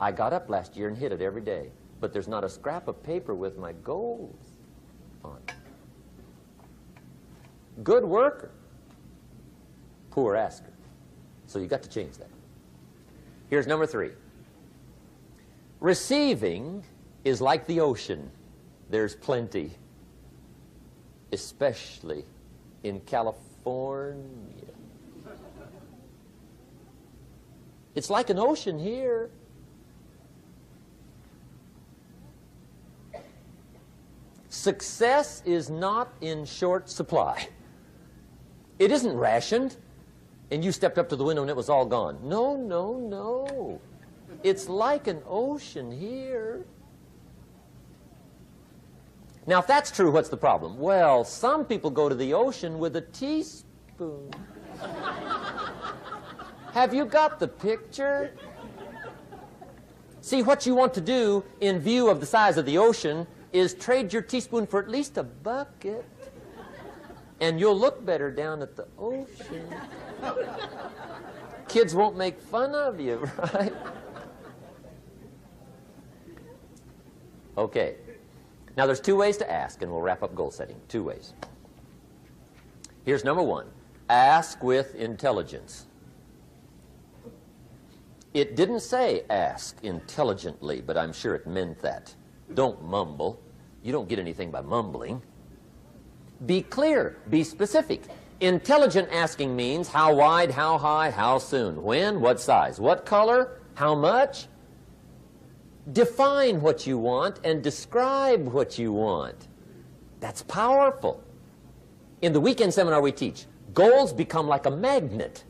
[SPEAKER 1] I got up last year and hit it every day, but there's not a scrap of paper with my goals on it. Good worker, poor asker. So you got to change that. Here's number 3. Receiving is like the ocean. There's plenty, especially in California. It's like an ocean here. Success is not in short supply. It isn't rationed, and you stepped up to the window and it was all gone. No, no, no. It's like an ocean here. Now, if that's true, what's the problem? Well, some people go to the ocean with a teaspoon. Have you got the picture? See, what you want to do in view of the size of the ocean is trade your teaspoon for at least a bucket, and you'll look better down at the ocean. Kids won't make fun of you, right? Okay. Now, there's 2 ways to ask, and we'll wrap up goal setting. 2 ways. Here's number 1. Ask with intelligence. It didn't say ask intelligently, but I'm sure it meant that. Don't mumble. You don't get anything by mumbling. Be clear. Be specific. Intelligent asking means how wide, how high, how soon, when, what size, what color, how much. Define what you want and describe what you want. That's powerful. In the weekend seminar we teach, goals become like a magnet.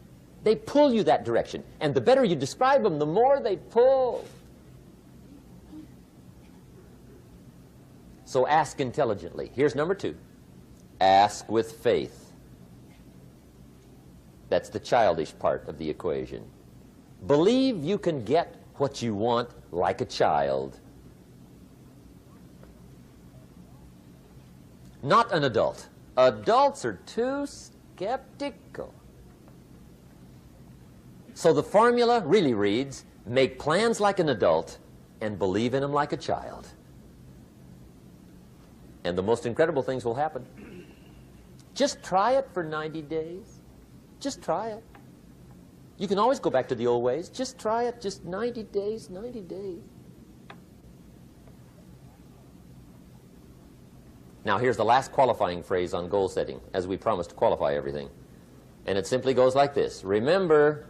[SPEAKER 1] They pull you that direction. And the better you describe them, the more they pull. So ask intelligently. Here's number 2. Ask with faith. That's the childish part of the equation. Believe you can get what you want like a child. Not an adult. Adults are too skeptical. So the formula really reads, make plans like an adult and believe in them like a child. And the most incredible things will happen. Just try it for 90 days. Just try it. You can always go back to the old ways. Just try it. Just 90 days, 90 days. Now, here's the last qualifying phrase on goal setting, as we promised to qualify everything. And it simply goes like this. Remember,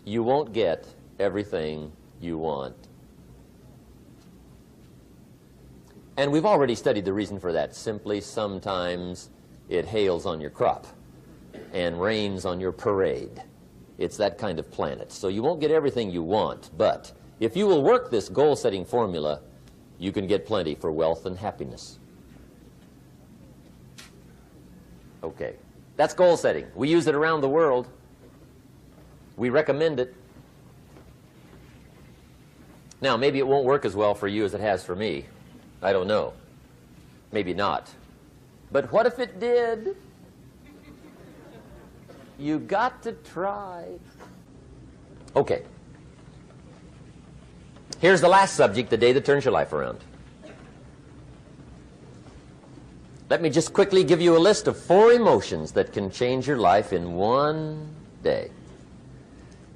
[SPEAKER 1] you won't get everything you want. And we've already studied the reason for that. Simply, sometimes it hails on your crop and rains on your parade. It's that kind of planet. So you won't get everything you want, but if you will work this goal-setting formula, you can get plenty for wealth and happiness. Okay, that's goal setting. We use it around the world. We recommend it. Now, maybe it won't work as well for you as it has for me. I don't know. Maybe not. But what if it did? You got to try. Okay. Here's the last subject, the day that turns your life around. Let me just quickly give you a list of 4 emotions that can change your life in one day.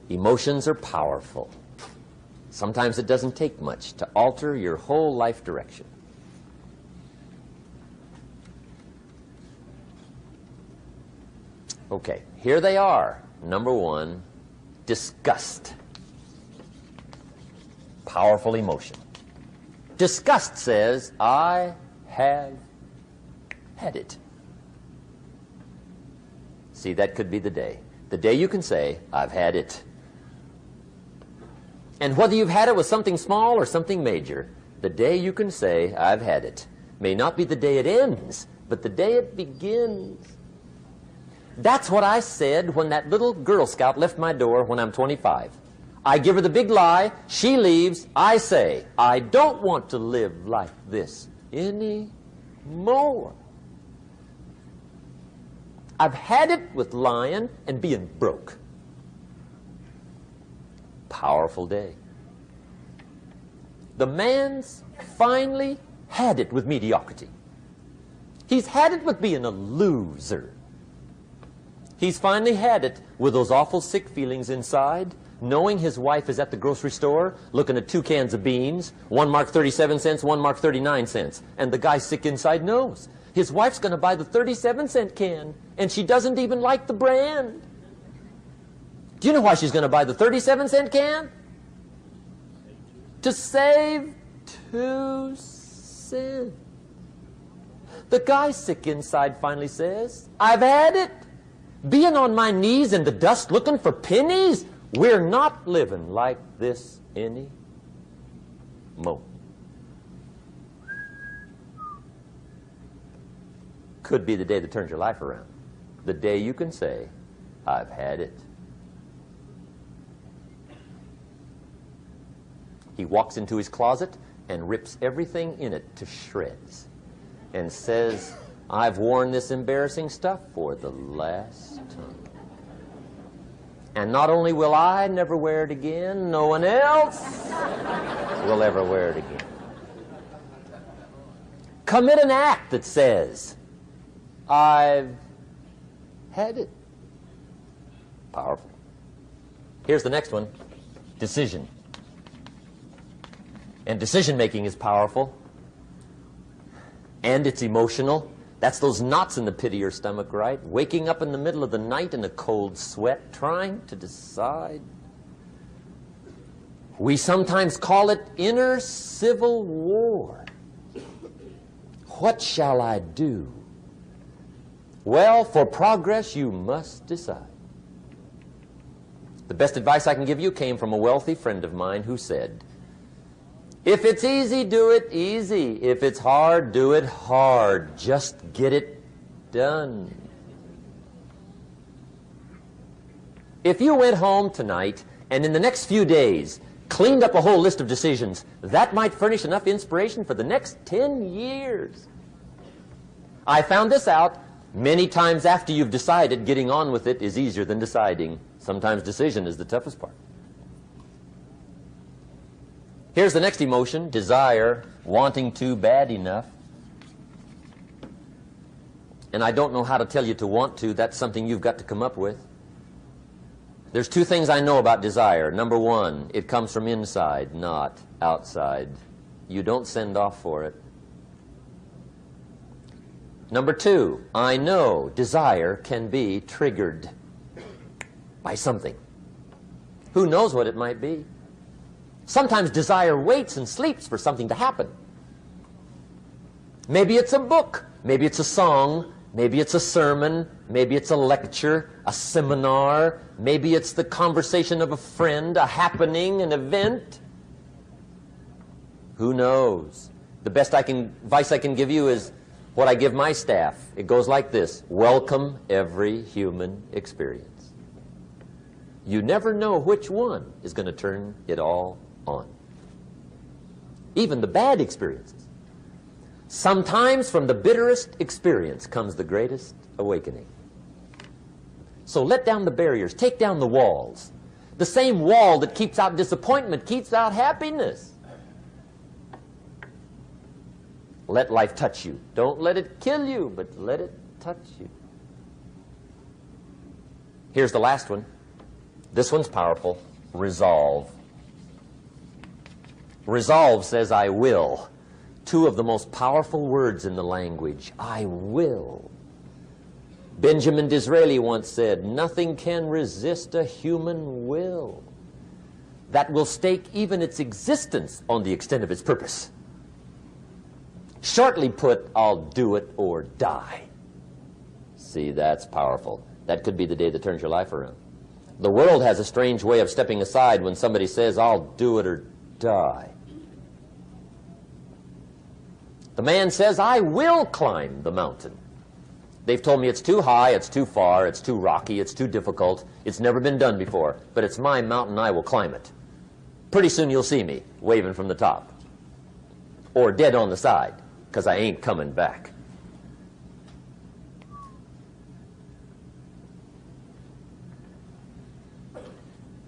[SPEAKER 1] Emotions are powerful. Sometimes it doesn't take much to alter your whole life direction. Okay, here they are. Number 1, disgust. Powerful emotion. Disgust says, I have had it. See, that could be the day. The day you can say, I've had it. And whether you've had it with something small or something major, the day you can say, I've had it, may not be the day it ends, but the day it begins. That's what I said when that little Girl Scout left my door when I'm 25. I give her the big lie, she leaves, I say, I don't want to live like this anymore. I've had it with lying and being broke. Powerful day. The man's finally had it with mediocrity. He's had it with being a loser. He's finally had it with those awful sick feelings inside, knowing his wife is at the grocery store looking at 2 cans of beans, one marked 37 cents, one marked 39 cents. And the guy sick inside knows his wife's going to buy the 37-cent can, and she doesn't even like the brand. Do you know why she's going to buy the 37-cent can? To save 2 cents. The guy sick inside finally says, I've had it. Being on my knees in the dust looking for pennies, we're not living like this anymore. Could be the day that turns your life around. The day you can say, I've had it. He walks into his closet and rips everything in it to shreds and says, I've worn this embarrassing stuff for the last time. And not only will I never wear it again, no one else will ever wear it again. Commit an act that says, I've had it. Powerful. Here's the next one. Decision. And decision-making is powerful. And it's emotional. That's those knots in the pit of your stomach, right? Waking up in the middle of the night in a cold sweat, trying to decide. We sometimes call it inner civil war. What shall I do? Well, for progress, you must decide. The best advice I can give you came from a wealthy friend of mine who said, if it's easy, do it easy. If it's hard, do it hard. Just get it done. If you went home tonight and in the next few days cleaned up a whole list of decisions, that might furnish enough inspiration for the next 10 years. I found this out many times after you've decided. Getting on with it is easier than deciding. Sometimes decision is the toughest part. Here's the next emotion, desire, wanting to bad enough. And I don't know how to tell you to want to. That's something you've got to come up with. There's 2 things I know about desire. Number 1, it comes from inside, not outside. You don't send off for it. Number 2, I know desire can be triggered by something. Who knows what it might be? Sometimes desire waits and sleeps for something to happen. Maybe it's a book, maybe it's a song, maybe it's a sermon, maybe it's a lecture, a seminar, maybe it's the conversation of a friend, a happening, an event. Who knows? The best advice I can give you is what I give my staff. It goes like this: welcome every human experience. You never know which one is going to turn it all on. Even the bad experiences. Sometimes from the bitterest experience comes the greatest awakening. So let down the barriers, take down the walls. The same wall that keeps out disappointment keeps out happiness. Let life touch you. Don't let it kill you, but let it touch you. Here's the last one. This one's powerful. Resolve. Resolve says, I will. Two of the most powerful words in the language. I will. Benjamin Disraeli once said, nothing can resist a human will that will stake even its existence on the extent of its purpose. Shortly put, I'll do it or die. See, that's powerful. That could be the day that turns your life around. The world has a strange way of stepping aside when somebody says, I'll do it or die. The man says, I will climb the mountain. They've told me it's too high, it's too far, it's too rocky, it's too difficult, it's never been done before, but it's my mountain, I will climb it. Pretty soon you'll see me waving from the top. Or dead on the side, because I ain't coming back.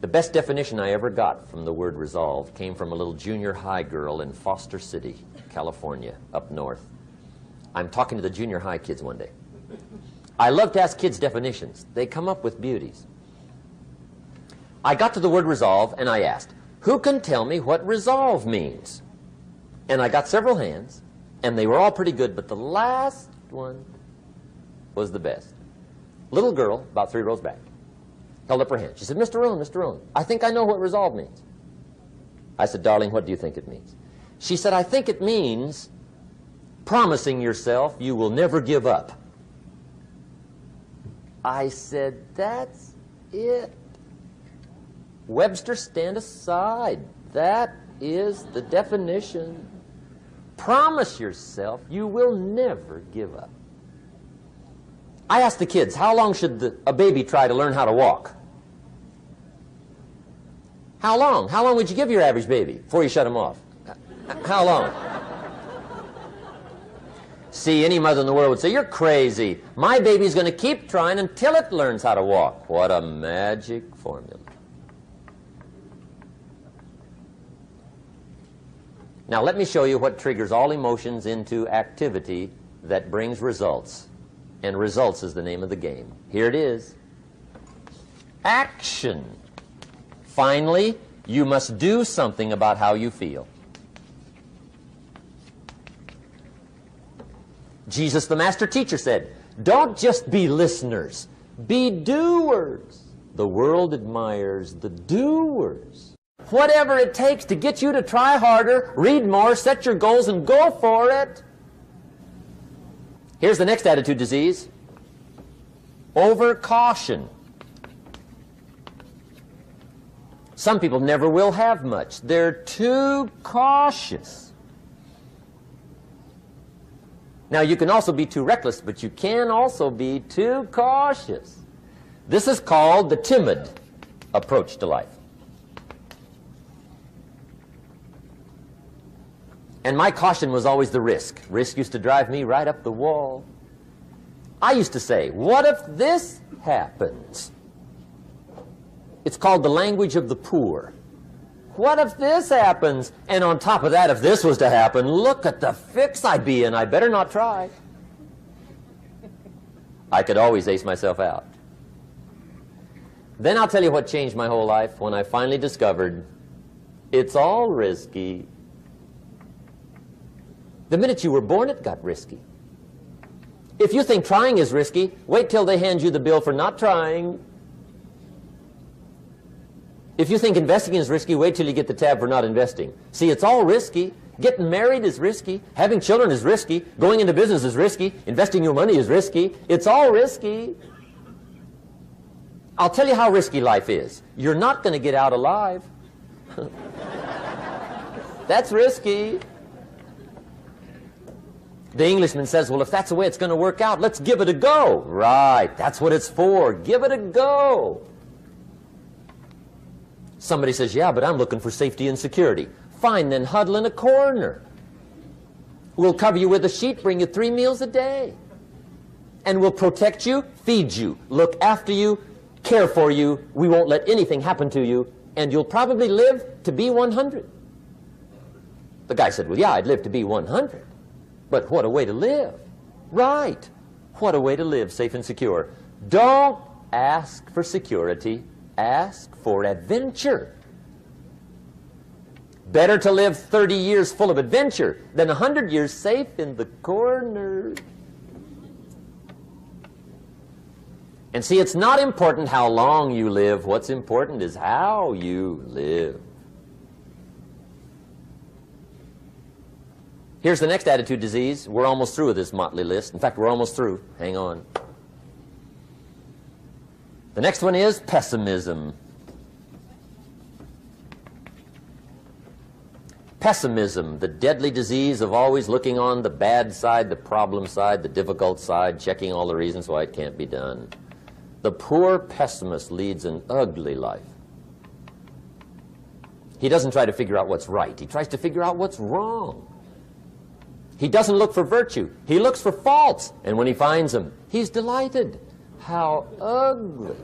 [SPEAKER 1] The best definition I ever got from the word resolve came from a little junior high girl in Foster City, California, up north. I'm talking to the junior high kids one day. I love to ask kids definitions. They come up with beauties. I got to the word resolve and I asked, who can tell me what resolve means? And I got several hands, and they were all pretty good, but the last one was the best. Little girl, about 3 rows back, held up her hand. She said, Mr. Rohn, I think I know what resolve means. I said, darling, what do you think it means? She said, I think it means promising yourself you will never give up. I said, that's it. Webster, stand aside. That is the definition. Promise yourself you will never give up. I asked the kids, how long should a baby try to learn how to walk? How long? How long would you give your average baby before you shut him off? How long? See, any mother in the world would say, you're crazy. My baby's going to keep trying until it learns how to walk. What a magic formula. Now let me show you what triggers all emotions into activity that brings results. And results is the name of the game. Here it is. Action. Finally, you must do something about how you feel. Jesus, the master teacher, said, don't just be listeners, be doers. The world admires the doers. Whatever it takes to get you to try harder, read more, set your goals, and go for it. Here's the next attitude disease. Overcaution. Some people never will have much. They're too cautious. Now, you can also be too reckless, but you can also be too cautious. This is called the timid approach to life. And my caution was always the risk. Risk used to drive me right up the wall. I used to say, what if this happens? It's called the language of the poor. What if this happens? And on top of that, if this was to happen, look at the fix I'd be in. I better not try. I could always ace myself out. Then I'll tell you what changed my whole life when I finally discovered it's all risky. The minute you were born, it got risky. If you think trying is risky, wait till they hand you the bill for not trying. If you think investing is risky, wait till you get the tab for not investing. See, it's all risky. Getting married is risky. Having children is risky. Going into business is risky. Investing your money is risky. It's all risky. I'll tell you how risky life is. You're not going to get out alive. That's risky. The Englishman says, well, if that's the way it's going to work out, let's give it a go. Right, that's what it's for. Give it a go. Somebody says, yeah, but I'm looking for safety and security. Fine, then huddle in a corner. We'll cover you with a sheet, bring you 3 meals a day. And we'll protect you, feed you, look after you, care for you. We won't let anything happen to you. And you'll probably live to be 100. The guy said, well, yeah, I'd live to be 100. But what a way to live. Right. What a way to live, safe and secure. Don't ask for security. Ask for adventure. Better to live 30 years full of adventure than 100 years safe in the corner. And see, it's not important how long you live. What's important is how you live. Here's the next attitude disease. We're almost through with this motley list. In fact, we're almost through. Hang on. The next one is pessimism. Pessimism, the deadly disease of always looking on the bad side, the problem side, the difficult side, checking all the reasons why it can't be done. The poor pessimist leads an ugly life. He doesn't try to figure out what's right. He tries to figure out what's wrong. He doesn't look for virtue. He looks for faults. And when he finds them, he's delighted. How ugly.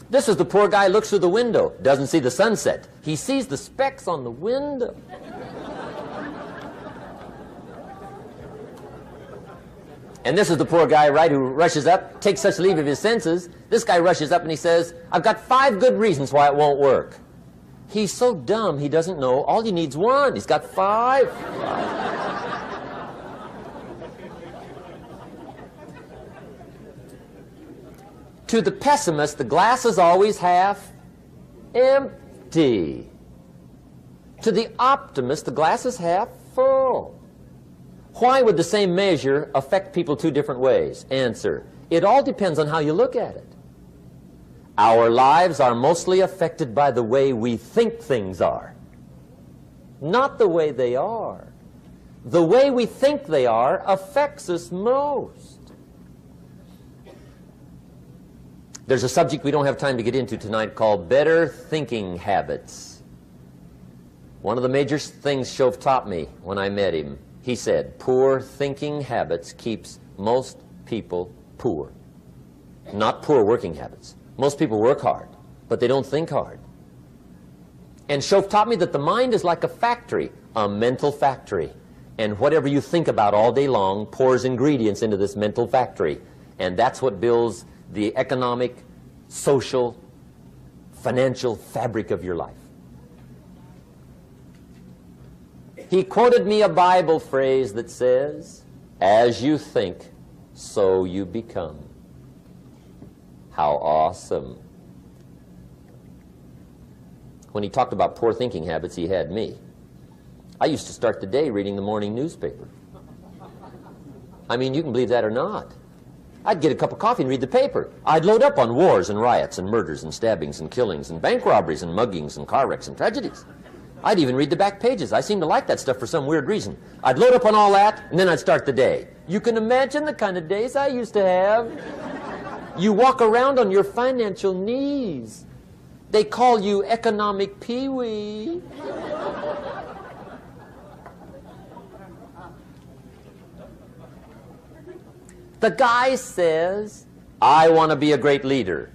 [SPEAKER 1] This is the poor guy who looks through the window, doesn't see the sunset. He sees the specks on the window. And this is the poor guy, right, who rushes up, takes such leave of his senses. This guy rushes up and he says, I've got 5 good reasons why it won't work. He's so dumb he doesn't know. All he needs 1. He's got 5. To the pessimist, the glass is always half empty. To the optimist, the glass is half full. Why would the same measure affect people 2 different ways? Answer, it all depends on how you look at it. Our lives are mostly affected by the way we think things are, not the way they are. The way we think they are affects us most. There's a subject we don't have time to get into tonight called better thinking habits. One of the major things Shove taught me when I met him, he said, poor thinking habits keeps most people poor. Not poor working habits. Most people work hard, but they don't think hard. And Shove taught me that the mind is like a factory, a mental factory. And whatever you think about all day long pours ingredients into this mental factory. And that's what builds the economic, social, financial fabric of your life. He quoted me a Bible phrase that says, as you think, so you become. How awesome. When he talked about poor thinking habits, he had me. I used to start the day reading the morning newspaper. I mean, you can believe that or not. I'd get a cup of coffee and read the paper. I'd load up on wars and riots and murders and stabbings and killings and bank robberies and muggings and car wrecks and tragedies. I'd even read the back pages. I seem to like that stuff for some weird reason. I'd load up on all that, and then I'd start the day. You can imagine the kind of days I used to have. You walk around on your financial knees. They call you economic peewee. The guy says, I want to be a great leader.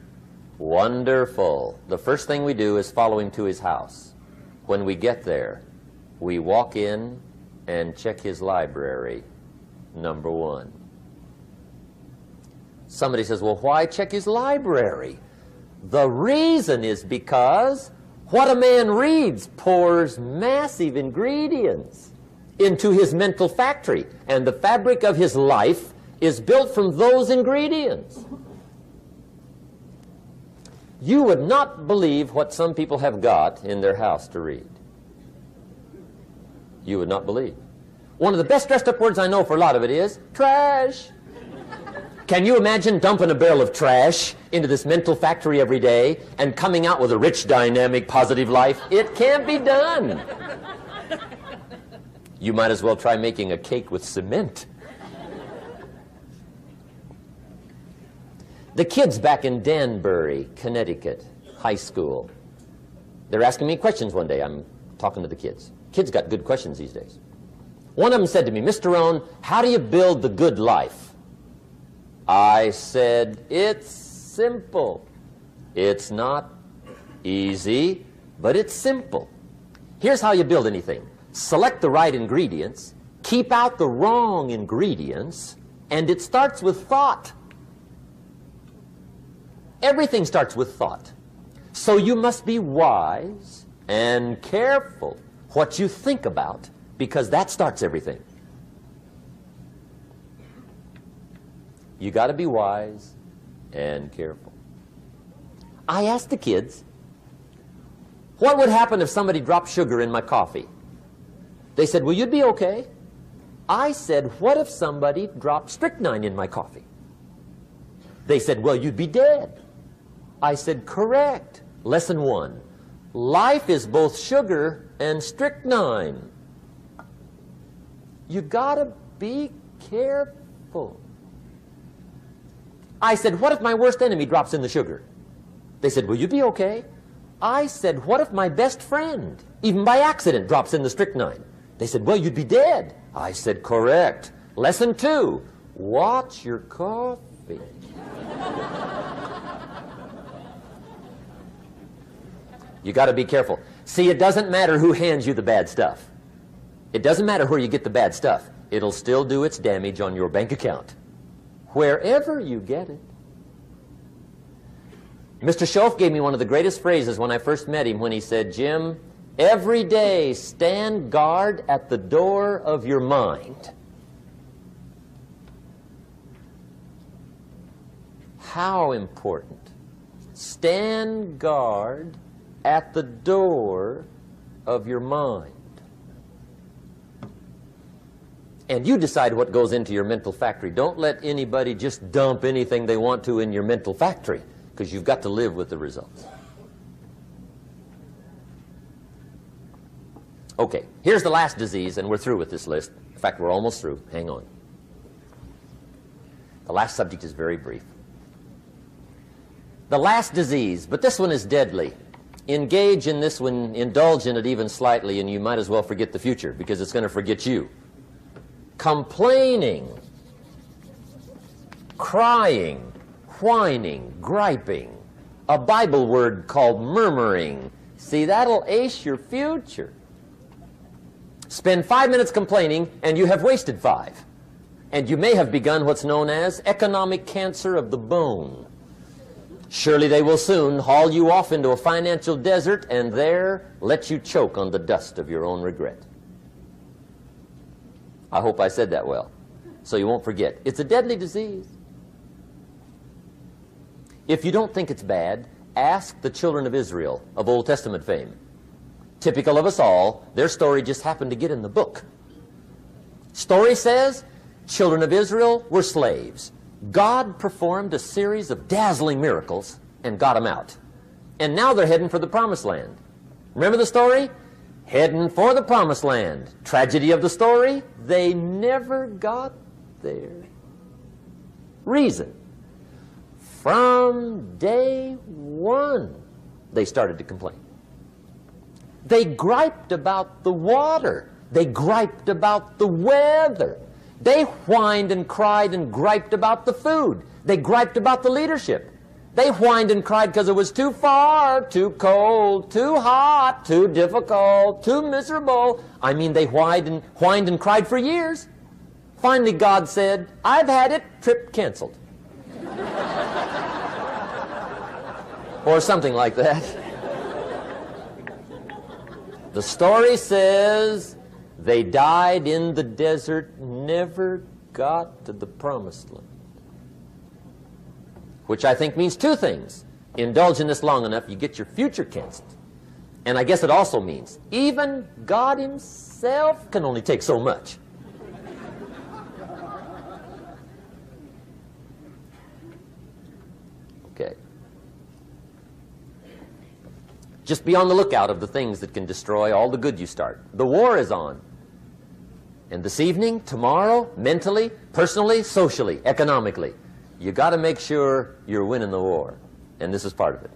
[SPEAKER 1] Wonderful. The first thing we do is follow him to his house. When we get there, we walk in and check his library, number 1. Somebody says, well, why check his library? The reason is because what a man reads pours massive ingredients into his mental factory, and the fabric of his life is built from those ingredients. You would not believe what some people have got in their house to read. You would not believe. One of the best dressed up words I know for a lot of it is trash. Can you imagine dumping a barrel of trash into this mental factory every day and coming out with a rich, dynamic, positive life? It can't be done. You might as well try making a cake with cement. The kids back in Danbury, Connecticut, high school, they're asking me questions one day. I'm talking to the kids. Kids got good questions these days. One of them said to me, Mr. Rohn, how do you build the good life? I said, it's simple. It's not easy, but it's simple. Here's how you build anything. Select the right ingredients, keep out the wrong ingredients, and it starts with thought. Everything starts with thought. So you must be wise and careful what you think about, because that starts everything. You got to be wise and careful. I asked the kids, what would happen if somebody dropped sugar in my coffee? They said, well, you'd be okay. I said, what if somebody dropped strychnine in my coffee? They said, well, you'd be dead. I said, correct. Lesson 1. Life is both sugar and strychnine. You gotta be careful. I said, what if my worst enemy drops in the sugar? They said, will you be okay? I said, what if my best friend, even by accident, drops in the strychnine? They said, well, you'd be dead. I said, correct. Lesson 2, watch your coffee. You got to be careful. See, it doesn't matter who hands you the bad stuff. It doesn't matter where you get the bad stuff. It'll still do its damage on your bank account, wherever you get it. Mr. Schoaf gave me one of the greatest phrases when I first met him when he said, Jim, every day stand guard at the door of your mind. How important. Stand guard at the door of your mind. And you decide what goes into your mental factory. Don't let anybody just dump anything they want to in your mental factory, because you've got to live with the results. Okay, here's the last disease, and we're through with this list. In fact, we're almost through. Hang on. The last subject is very brief. The last disease, but this one is deadly. Engage in this one, indulge in it even slightly, and you might as well forget the future, because it's going to forget you. Complaining, crying, whining, griping, a Bible word called murmuring. See, that'll ace your future. Spend 5 minutes complaining, and you have wasted 5. And you may have begun what's known as economic cancer of the bone. Surely they will soon haul you off into a financial desert and there let you choke on the dust of your own regret. I hope I said that well, so you won't forget. It's a deadly disease. If you don't think it's bad, ask the children of Israel of Old Testament fame. Typical of us all, their story just happened to get in the book. Story says, children of Israel were slaves. God performed a series of dazzling miracles and got them out. And now they're heading for the promised land. Remember the story? Heading for the promised land. Tragedy of the story, they never got there. Reason. From day one, they started to complain. They griped about the water. They griped about the weather. They whined and cried and griped about the food. They griped about the leadership. They whined and cried because it was too far, too cold, too hot, too difficult, too miserable. I mean, they whined and cried for years. Finally, God said, I've had it, trip canceled. Or something like that. The story says they died in the desert, never got to the promised land. Which I think means 2 things. Indulge in this long enough, you get your future canceled. And I guess it also means even God himself can only take so much. Okay. Just be on the lookout of the things that can destroy all the good you start. The war is on. And this evening, tomorrow, mentally, personally, socially, economically, you got to make sure you're winning the war. And this is part of it.